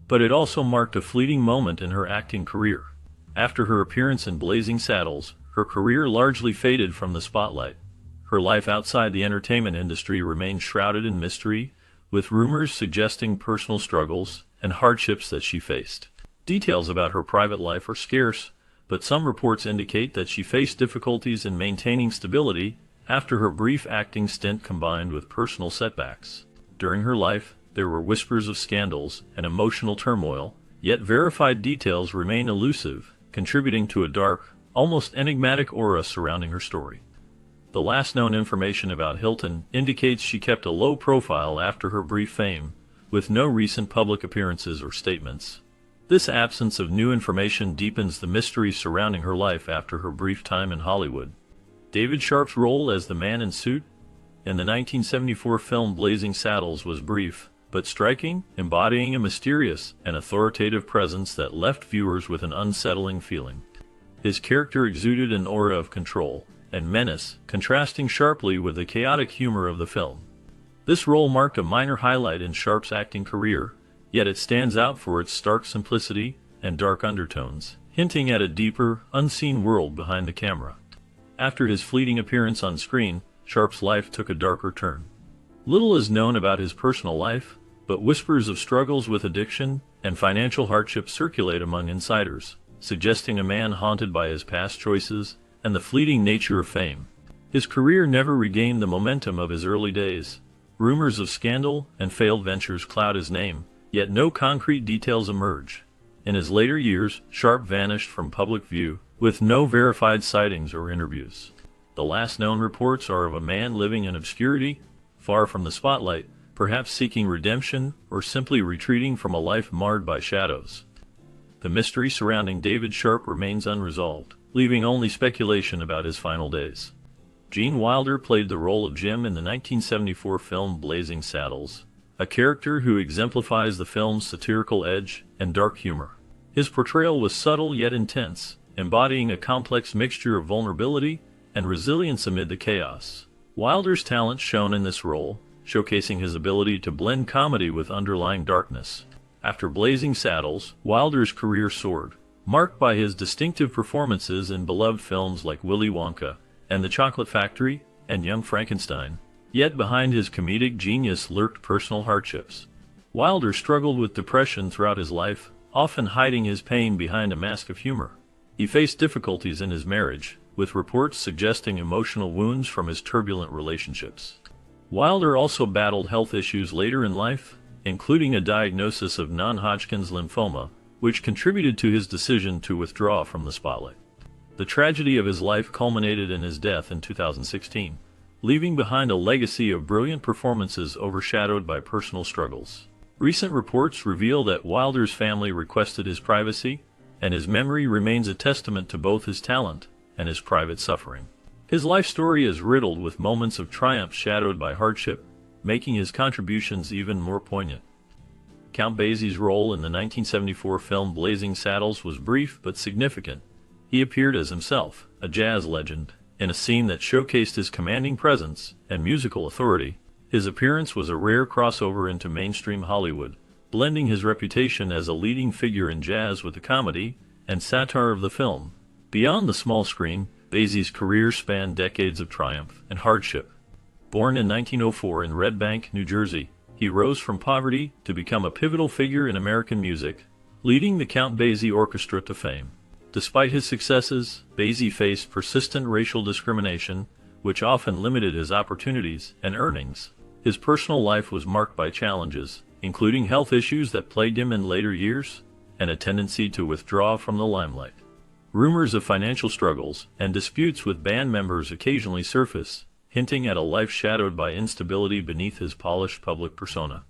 But it also marked a fleeting moment in her acting career. After her appearance in Blazing Saddles, her career largely faded from the spotlight. Her life outside the entertainment industry remained shrouded in mystery, with rumors suggesting personal struggles and hardships that she faced. Details about her private life are scarce, but some reports indicate that she faced difficulties in maintaining stability after her brief acting stint combined with personal setbacks. During her life, there were whispers of scandals and emotional turmoil, yet verified details remain elusive, contributing to a dark, almost enigmatic aura surrounding her story. The last known information about Hilton indicates she kept a low profile after her brief fame, with no recent public appearances or statements. This absence of new information deepens the mystery surrounding her life after her brief time in Hollywood. David Sharp's role as the man in suit in the 1974 film Blazing Saddles was brief, but striking, embodying a mysterious and authoritative presence that left viewers with an unsettling feeling. His character exuded an aura of control and menace, contrasting sharply with the chaotic humor of the film. This role marked a minor highlight in Sharp's acting career, yet it stands out for its stark simplicity and dark undertones, hinting at a deeper, unseen world behind the camera. After his fleeting appearance on screen, Sharp's life took a darker turn. Little is known about his personal life, but whispers of struggles with addiction and financial hardship circulate among insiders, suggesting a man haunted by his past choices and the fleeting nature of fame. His career never regained the momentum of his early days. Rumors of scandal and failed ventures cloud his name, yet no concrete details emerge. In his later years, Sharp vanished from public view, with no verified sightings or interviews. The last known reports are of a man living in obscurity, far from the spotlight, perhaps seeking redemption or simply retreating from a life marred by shadows. The mystery surrounding David Sharp remains unresolved, leaving only speculation about his final days. Gene Wilder played the role of Jim in the 1974 film Blazing Saddles, a character who exemplifies the film's satirical edge and dark humor. His portrayal was subtle yet intense, embodying a complex mixture of vulnerability and resilience amid the chaos. Wilder's talent shone in this role, showcasing his ability to blend comedy with underlying darkness. After Blazing Saddles, Wilder's career soared, marked by his distinctive performances in beloved films like Willy Wonka and The Chocolate Factory and Young Frankenstein. Yet behind his comedic genius lurked personal hardships. Wilder struggled with depression throughout his life, often hiding his pain behind a mask of humor. He faced difficulties in his marriage, with reports suggesting emotional wounds from his turbulent relationships. Wilder also battled health issues later in life, including a diagnosis of non-Hodgkin's lymphoma, which contributed to his decision to withdraw from the spotlight. The tragedy of his life culminated in his death in 2016, leaving behind a legacy of brilliant performances overshadowed by personal struggles. Recent reports reveal that Wilder's family requested his privacy, and his memory remains a testament to both his talent and his private suffering. His life story is riddled with moments of triumph shadowed by hardship, making his contributions even more poignant. Count Basie's role in the 1974 film Blazing Saddles was brief but significant. He appeared as himself, a jazz legend, in a scene that showcased his commanding presence and musical authority. His appearance was a rare crossover into mainstream Hollywood, blending his reputation as a leading figure in jazz with the comedy and satire of the film. Beyond the small screen, Basie's career spanned decades of triumph and hardship. Born in 1904 in Red Bank, New Jersey, he rose from poverty to become a pivotal figure in American music, leading the Count Basie Orchestra to fame. Despite his successes, Basie faced persistent racial discrimination, which often limited his opportunities and earnings. His personal life was marked by challenges, including health issues that plagued him in later years, and a tendency to withdraw from the limelight. Rumors of financial struggles and disputes with band members occasionally surface, hinting at a life shadowed by instability beneath his polished public persona.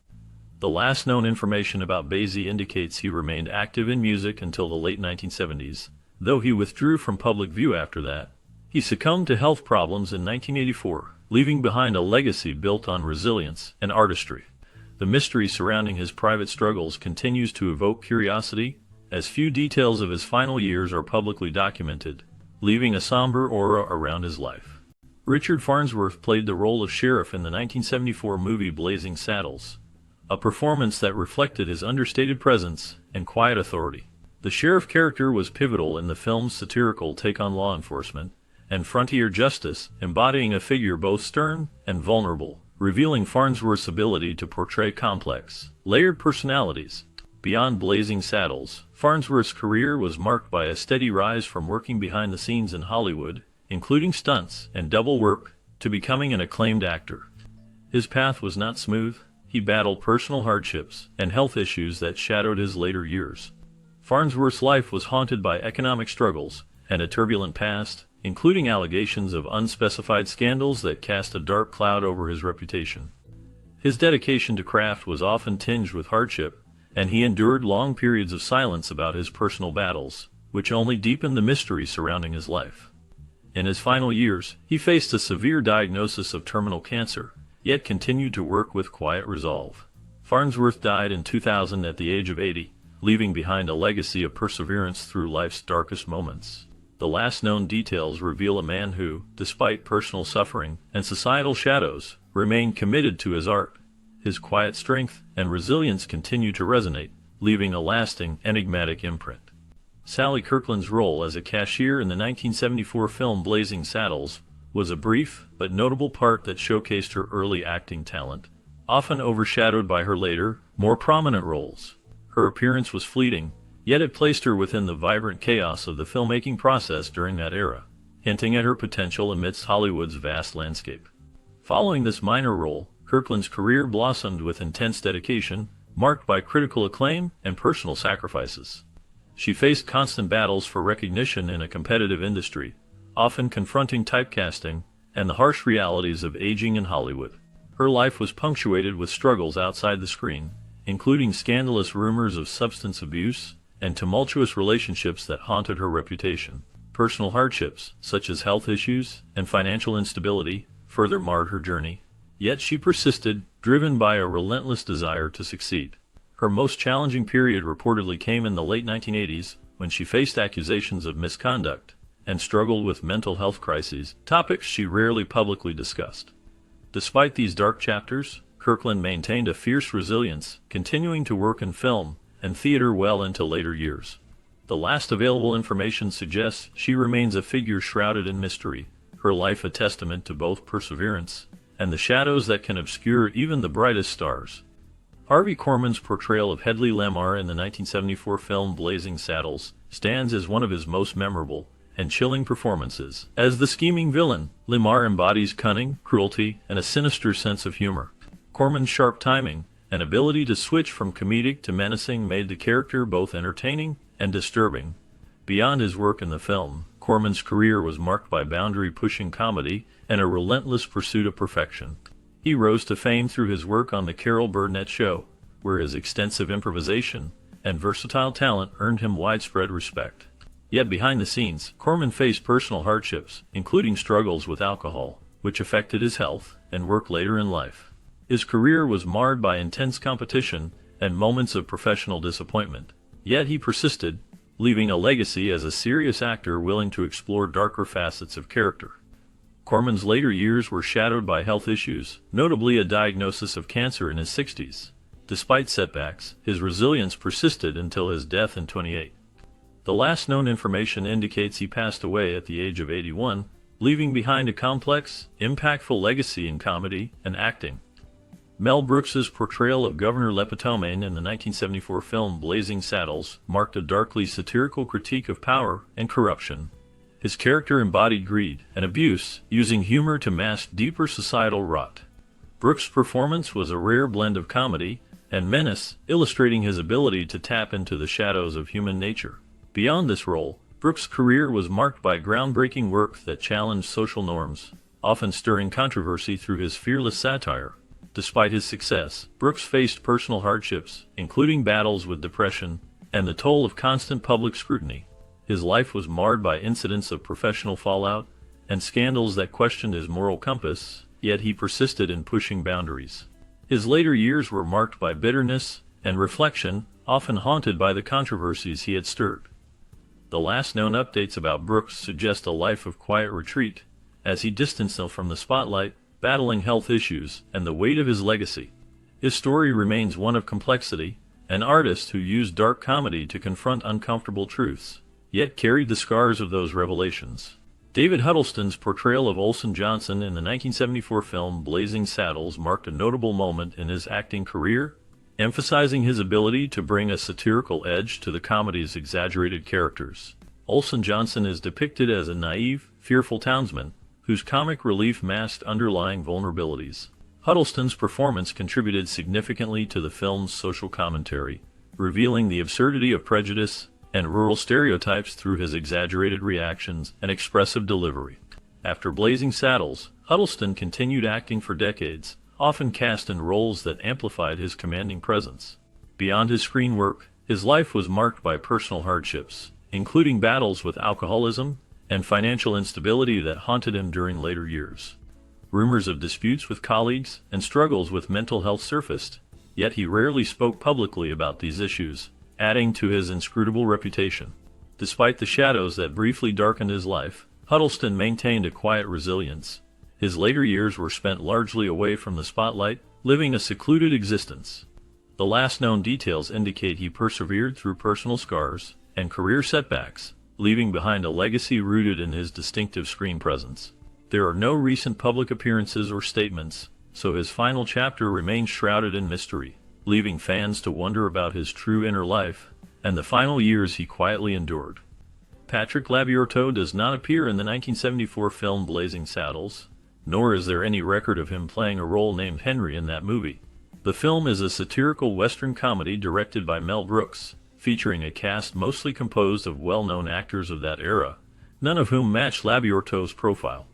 The last known information about Basie indicates he remained active in music until the late 1970s, though he withdrew from public view after that. He succumbed to health problems in 1984, leaving behind a legacy built on resilience and artistry. The mystery surrounding his private struggles continues to evoke curiosity, as few details of his final years are publicly documented, leaving a somber aura around his life. Richard Farnsworth played the role of sheriff in the 1974 movie Blazing Saddles, a performance that reflected his understated presence and quiet authority. The sheriff character was pivotal in the film's satirical take on law enforcement and frontier justice, embodying a figure both stern and vulnerable, revealing Farnsworth's ability to portray complex, layered personalities. Beyond Blazing Saddles, Farnsworth's career was marked by a steady rise from working behind the scenes in Hollywood, including stunts and double work, to becoming an acclaimed actor. His path was not smooth. He battled personal hardships and health issues that shadowed his later years. Farnsworth's life was haunted by economic struggles and a turbulent past, including allegations of unspecified scandals that cast a dark cloud over his reputation. His dedication to craft was often tinged with hardship, and he endured long periods of silence about his personal battles, which only deepened the mystery surrounding his life. In his final years, he faced a severe diagnosis of terminal cancer, yet continued to work with quiet resolve. Farnsworth died in 2000 at the age of 80, leaving behind a legacy of perseverance through life's darkest moments. The last known details reveal a man who, despite personal suffering and societal shadows, remained committed to his art. His quiet strength and resilience continue to resonate, leaving a lasting, enigmatic imprint. Sally Kirkland's role as a cashier in the 1974 film Blazing Saddles was a brief but notable part that showcased her early acting talent, often overshadowed by her later, more prominent roles. Her appearance was fleeting, yet it placed her within the vibrant chaos of the filmmaking process during that era, hinting at her potential amidst Hollywood's vast landscape. Following this minor role, Kirkland's career blossomed with intense dedication, marked by critical acclaim and personal sacrifices. She faced constant battles for recognition in a competitive industry, often confronting typecasting and the harsh realities of aging in Hollywood. Her life was punctuated with struggles outside the screen, including scandalous rumors of substance abuse and tumultuous relationships that haunted her reputation. Personal hardships, such as health issues and financial instability, further marred her journey. Yet she persisted, driven by a relentless desire to succeed. Her most challenging period reportedly came in the late 1980s, when she faced accusations of misconduct and struggled with mental health crises, topics she rarely publicly discussed. Despite these dark chapters, Kirkland maintained a fierce resilience, continuing to work in film and theater well into later years. The last available information suggests she remains a figure shrouded in mystery, her life a testament to both perseverance and the shadows that can obscure even the brightest stars. Harvey Korman's portrayal of Hedley Lamar in the 1974 film Blazing Saddles stands as one of his most memorable and chilling performances. As the scheming villain, Lamar embodies cunning, cruelty, and a sinister sense of humor. Corman's sharp timing and ability to switch from comedic to menacing made the character both entertaining and disturbing. Beyond his work in the film, Corman's career was marked by boundary-pushing comedy and a relentless pursuit of perfection. He rose to fame through his work on The Carol Burnett Show, where his extensive improvisation and versatile talent earned him widespread respect. Yet behind the scenes, Corman faced personal hardships, including struggles with alcohol, which affected his health and work later in life. His career was marred by intense competition and moments of professional disappointment. Yet he persisted, leaving a legacy as a serious actor willing to explore darker facets of character. Corman's later years were shadowed by health issues, notably a diagnosis of cancer in his 60s. Despite setbacks, his resilience persisted until his death in 2008. The last known information indicates he passed away at the age of 81, leaving behind a complex, impactful legacy in comedy and acting. Mel Brooks's portrayal of Governor Lepetomaine in the 1974 film Blazing Saddles marked a darkly satirical critique of power and corruption. His character embodied greed and abuse, using humor to mask deeper societal rot. Brooks' performance was a rare blend of comedy and menace, illustrating his ability to tap into the shadows of human nature. Beyond this role, Brooks' career was marked by groundbreaking work that challenged social norms, often stirring controversy through his fearless satire. Despite his success, Brooks faced personal hardships, including battles with depression and the toll of constant public scrutiny. His life was marred by incidents of professional fallout and scandals that questioned his moral compass, yet he persisted in pushing boundaries. His later years were marked by bitterness and reflection, often haunted by the controversies he had stirred. The last known updates about Brooks suggest a life of quiet retreat, as he distanced himself from the spotlight, battling health issues and the weight of his legacy. His story remains one of complexity, an artist who used dark comedy to confront uncomfortable truths, yet carried the scars of those revelations. David Huddlestone's portrayal of Olson Johnson in the 1974 film Blazing Saddles marked a notable moment in his acting career, emphasizing his ability to bring a satirical edge to the comedy's exaggerated characters. Olson Johnson is depicted as a naive, fearful townsman, whose comic relief masked underlying vulnerabilities. Huddlestone's performance contributed significantly to the film's social commentary, revealing the absurdity of prejudice and rural stereotypes through his exaggerated reactions and expressive delivery. After Blazing Saddles, Huddlestone continued acting for decades, often cast in roles that amplified his commanding presence. Beyond his screen work, his life was marked by personal hardships, including battles with alcoholism and financial instability that haunted him during later years. Rumors of disputes with colleagues and struggles with mental health surfaced, yet he rarely spoke publicly about these issues, adding to his inscrutable reputation. Despite the shadows that briefly darkened his life, Huddlestone maintained a quiet resilience. His later years were spent largely away from the spotlight, living a secluded existence. The last known details indicate he persevered through personal scars and career setbacks, leaving behind a legacy rooted in his distinctive screen presence. There are no recent public appearances or statements, so his final chapter remains shrouded in mystery, leaving fans to wonder about his true inner life and the final years he quietly endured. Patrick Labyorteaux does not appear in the 1974 film Blazing Saddles, nor is there any record of him playing a role named Henry in that movie. The film is a satirical Western comedy directed by Mel Brooks, featuring a cast mostly composed of well-known actors of that era, none of whom match Labyorteaux's profile.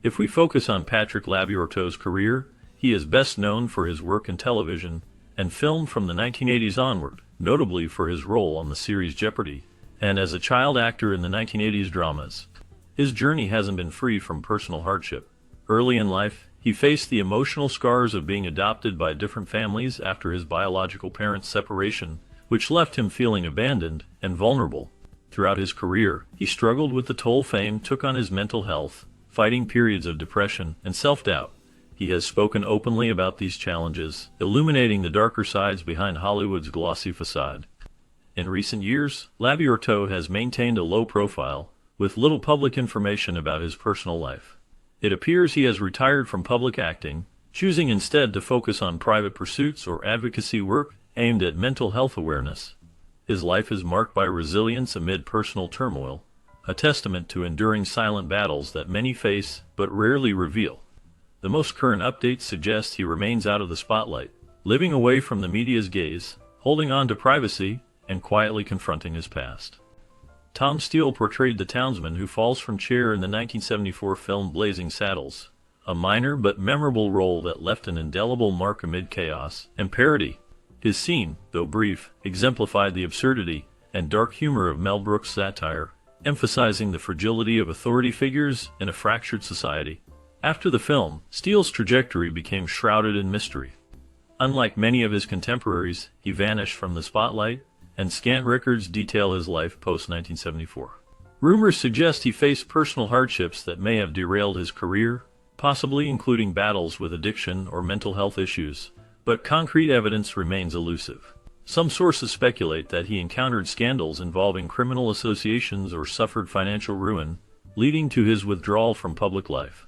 If we focus on Patrick Labyorteaux's career, he is best known for his work in television and film from the 1980s onward, notably for his role on the series Jeopardy, and as a child actor in the 1980s dramas. His journey hasn't been free from personal hardship. Early in life, he faced the emotional scars of being adopted by different families after his biological parents' separation, which left him feeling abandoned and vulnerable. Throughout his career, he struggled with the toll fame took on his mental health, fighting periods of depression and self-doubt. He has spoken openly about these challenges, illuminating the darker sides behind Hollywood's glossy facade. In recent years, Labyorteaux has maintained a low profile, with little public information about his personal life. It appears he has retired from public acting, choosing instead to focus on private pursuits or advocacy work aimed at mental health awareness. His life is marked by resilience amid personal turmoil, a testament to enduring silent battles that many face but rarely reveal. The most current updates suggest he remains out of the spotlight, living away from the media's gaze, holding on to privacy, and quietly confronting his past. Tom Steele portrayed the townsman who falls from chair in the 1974 film Blazing Saddles, a minor but memorable role that left an indelible mark amid chaos and parody. His scene, though brief, exemplified the absurdity and dark humor of Mel Brooks' satire, emphasizing the fragility of authority figures in a fractured society. After the film, Steele's trajectory became shrouded in mystery. Unlike many of his contemporaries, he vanished from the spotlight, and scant records detail his life post-1974. Rumors suggest he faced personal hardships that may have derailed his career, possibly including battles with addiction or mental health issues, but concrete evidence remains elusive. Some sources speculate that he encountered scandals involving criminal associations or suffered financial ruin, leading to his withdrawal from public life.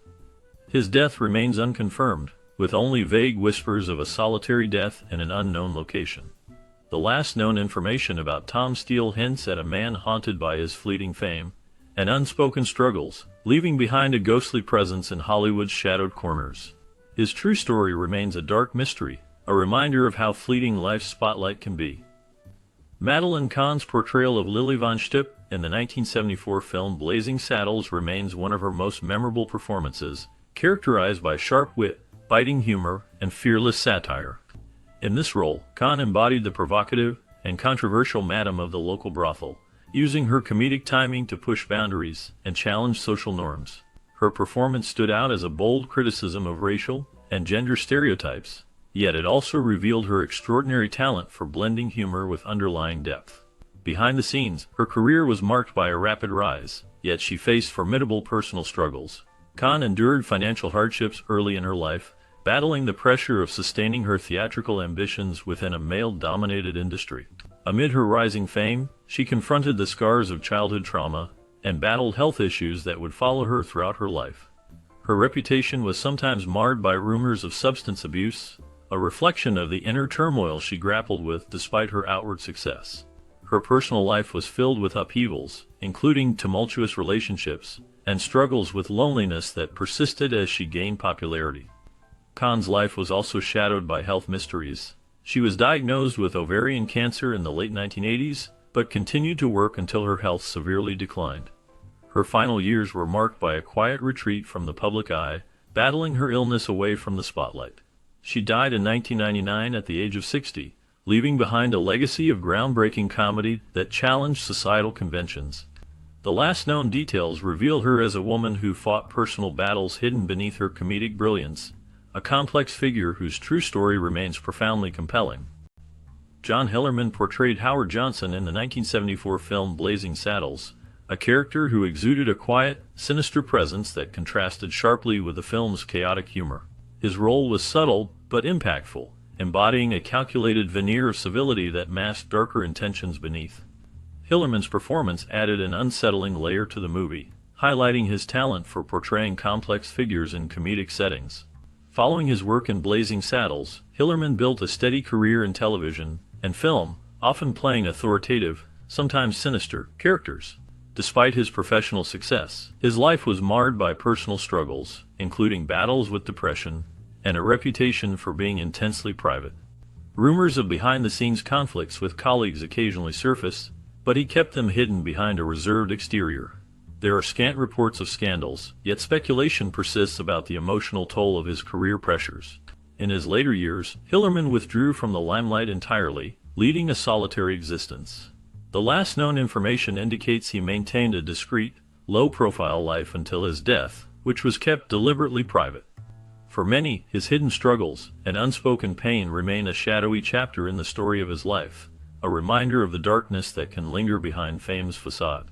His death remains unconfirmed, with only vague whispers of a solitary death in an unknown location. The last known information about Tom Steele hints at a man haunted by his fleeting fame and unspoken struggles, leaving behind a ghostly presence in Hollywood's shadowed corners. His true story remains a dark mystery, a reminder of how fleeting life's spotlight can be. Madeline Kahn's portrayal of Lily Von Shtupp in the 1974 film Blazing Saddles remains one of her most memorable performances, characterized by sharp wit, biting humor, and fearless satire. In this role, Kahn embodied the provocative and controversial madam of the local brothel, using her comedic timing to push boundaries and challenge social norms. Her performance stood out as a bold criticism of racial and gender stereotypes, yet it also revealed her extraordinary talent for blending humor with underlying depth. Behind the scenes, her career was marked by a rapid rise, yet she faced formidable personal struggles. Kahn endured financial hardships early in her life, battling the pressure of sustaining her theatrical ambitions within a male-dominated industry. Amid her rising fame, she confronted the scars of childhood trauma and battled health issues that would follow her throughout her life. Her reputation was sometimes marred by rumors of substance abuse, a reflection of the inner turmoil she grappled with despite her outward success. Her personal life was filled with upheavals, including tumultuous relationships and struggles with loneliness that persisted as she gained popularity. Kahn's life was also shadowed by health mysteries. She was diagnosed with ovarian cancer in the late 1980s, but continued to work until her health severely declined. Her final years were marked by a quiet retreat from the public eye, battling her illness away from the spotlight. She died in 1999 at the age of 60, leaving behind a legacy of groundbreaking comedy that challenged societal conventions. The last known details reveal her as a woman who fought personal battles hidden beneath her comedic brilliance, a complex figure whose true story remains profoundly compelling. John Hillerman portrayed Howard Johnson in the 1974 film Blazing Saddles, a character who exuded a quiet, sinister presence that contrasted sharply with the film's chaotic humor. His role was subtle but impactful, embodying a calculated veneer of civility that masked darker intentions beneath. Hillerman's performance added an unsettling layer to the movie, highlighting his talent for portraying complex figures in comedic settings. Following his work in Blazing Saddles, Hillerman built a steady career in television and film, often playing authoritative, sometimes sinister, characters. Despite his professional success, his life was marred by personal struggles, including battles with depression and a reputation for being intensely private. Rumors of behind-the-scenes conflicts with colleagues occasionally surfaced, but he kept them hidden behind a reserved exterior. There are scant reports of scandals, yet speculation persists about the emotional toll of his career pressures. In his later years, Hillerman withdrew from the limelight entirely, leading a solitary existence. The last known information indicates he maintained a discreet, low-profile life until his death, which was kept deliberately private. For many, his hidden struggles and unspoken pain remain a shadowy chapter in the story of his life, a reminder of the darkness that can linger behind fame's facade.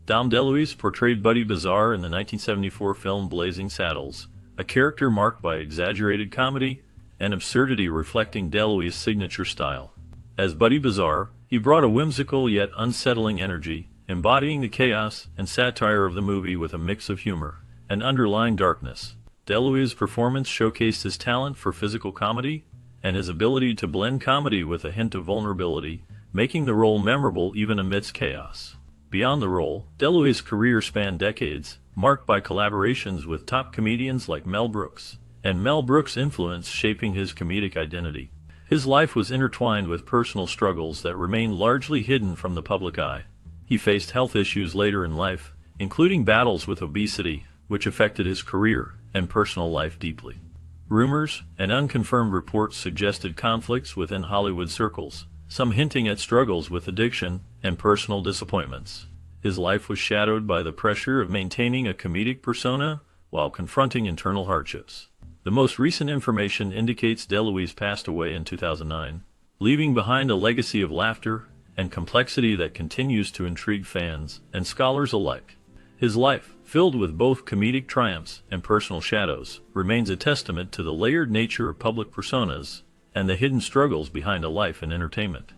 Dom DeLuise portrayed Buddy Bazaar in the 1974 film Blazing Saddles, a character marked by exaggerated comedy and absurdity reflecting DeLuise's signature style. As Buddy Bazaar, he brought a whimsical yet unsettling energy, embodying the chaos and satire of the movie with a mix of humor and underlying darkness. DeLuise's performance showcased his talent for physical comedy and his ability to blend comedy with a hint of vulnerability, making the role memorable even amidst chaos. Beyond the role, DeLuis's career spanned decades, marked by collaborations with top comedians like Mel Brooks, and Mel Brooks' influence shaping his comedic identity. His life was intertwined with personal struggles that remain largely hidden from the public eye. He faced health issues later in life, including battles with obesity, which affected his career and personal life deeply. Rumors and unconfirmed reports suggested conflicts within Hollywood circles, some hinting at struggles with addiction and personal disappointments. His life was shadowed by the pressure of maintaining a comedic persona while confronting internal hardships. The most recent information indicates DeLuise passed away in 2009, leaving behind a legacy of laughter and complexity that continues to intrigue fans and scholars alike. His life, filled with both comedic triumphs and personal shadows, remains a testament to the layered nature of public personas and the hidden struggles behind a life in entertainment.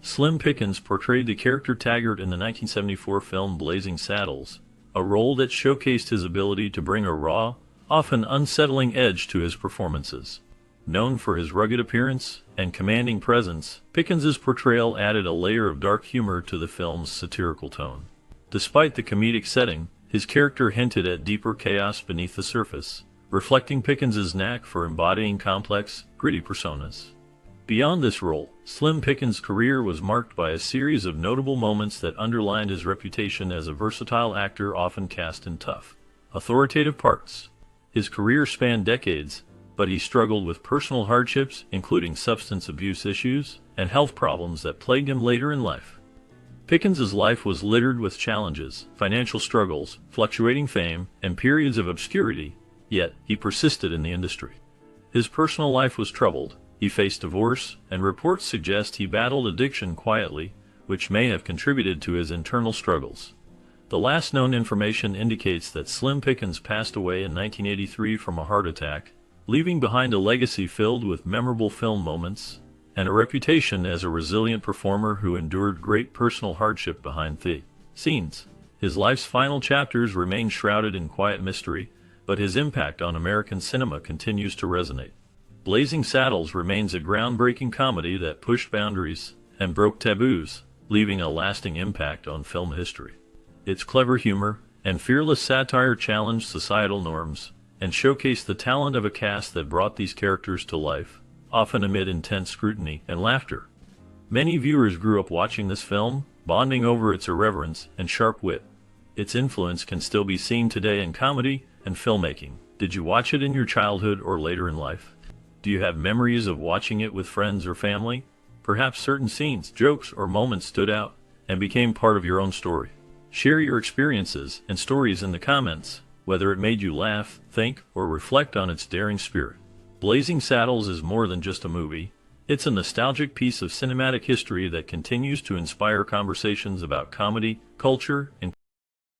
Slim Pickens portrayed the character Taggart in the 1974 film Blazing Saddles, a role that showcased his ability to bring a raw, often unsettling edge to his performances. Known for his rugged appearance and commanding presence, Pickens's portrayal added a layer of dark humor to the film's satirical tone. Despite the comedic setting, his character hinted at deeper chaos beneath the surface, reflecting Pickens's knack for embodying complex, gritty personas. Beyond this role, Slim Pickens' career was marked by a series of notable moments that underlined his reputation as a versatile actor often cast in tough, authoritative parts. His career spanned decades, but he struggled with personal hardships, including substance abuse issues and health problems that plagued him later in life. Pickens's life was littered with challenges, financial struggles, fluctuating fame, and periods of obscurity, yet he persisted in the industry. His personal life was troubled. He faced divorce, and reports suggest he battled addiction quietly, which may have contributed to his internal struggles. The last known information indicates that Slim Pickens passed away in 1983 from a heart attack, leaving behind a legacy filled with memorable film moments and a reputation as a resilient performer who endured great personal hardship behind the scenes. His life's final chapters remain shrouded in quiet mystery, but his impact on American cinema continues to resonate. Blazing Saddles remains a groundbreaking comedy that pushed boundaries and broke taboos, leaving a lasting impact on film history. Its clever humor and fearless satire challenged societal norms and showcased the talent of a cast that brought these characters to life, often amid intense scrutiny and laughter. Many viewers grew up watching this film, bonding over its irreverence and sharp wit. Its influence can still be seen today in comedy and filmmaking. Did you watch it in your childhood or later in life? Do you have memories of watching it with friends or family? Perhaps certain scenes, jokes, or moments stood out and became part of your own story. Share your experiences and stories in the comments, whether it made you laugh, think, or reflect on its daring spirit. Blazing Saddles is more than just a movie. It's a nostalgic piece of cinematic history that continues to inspire conversations about comedy, culture, and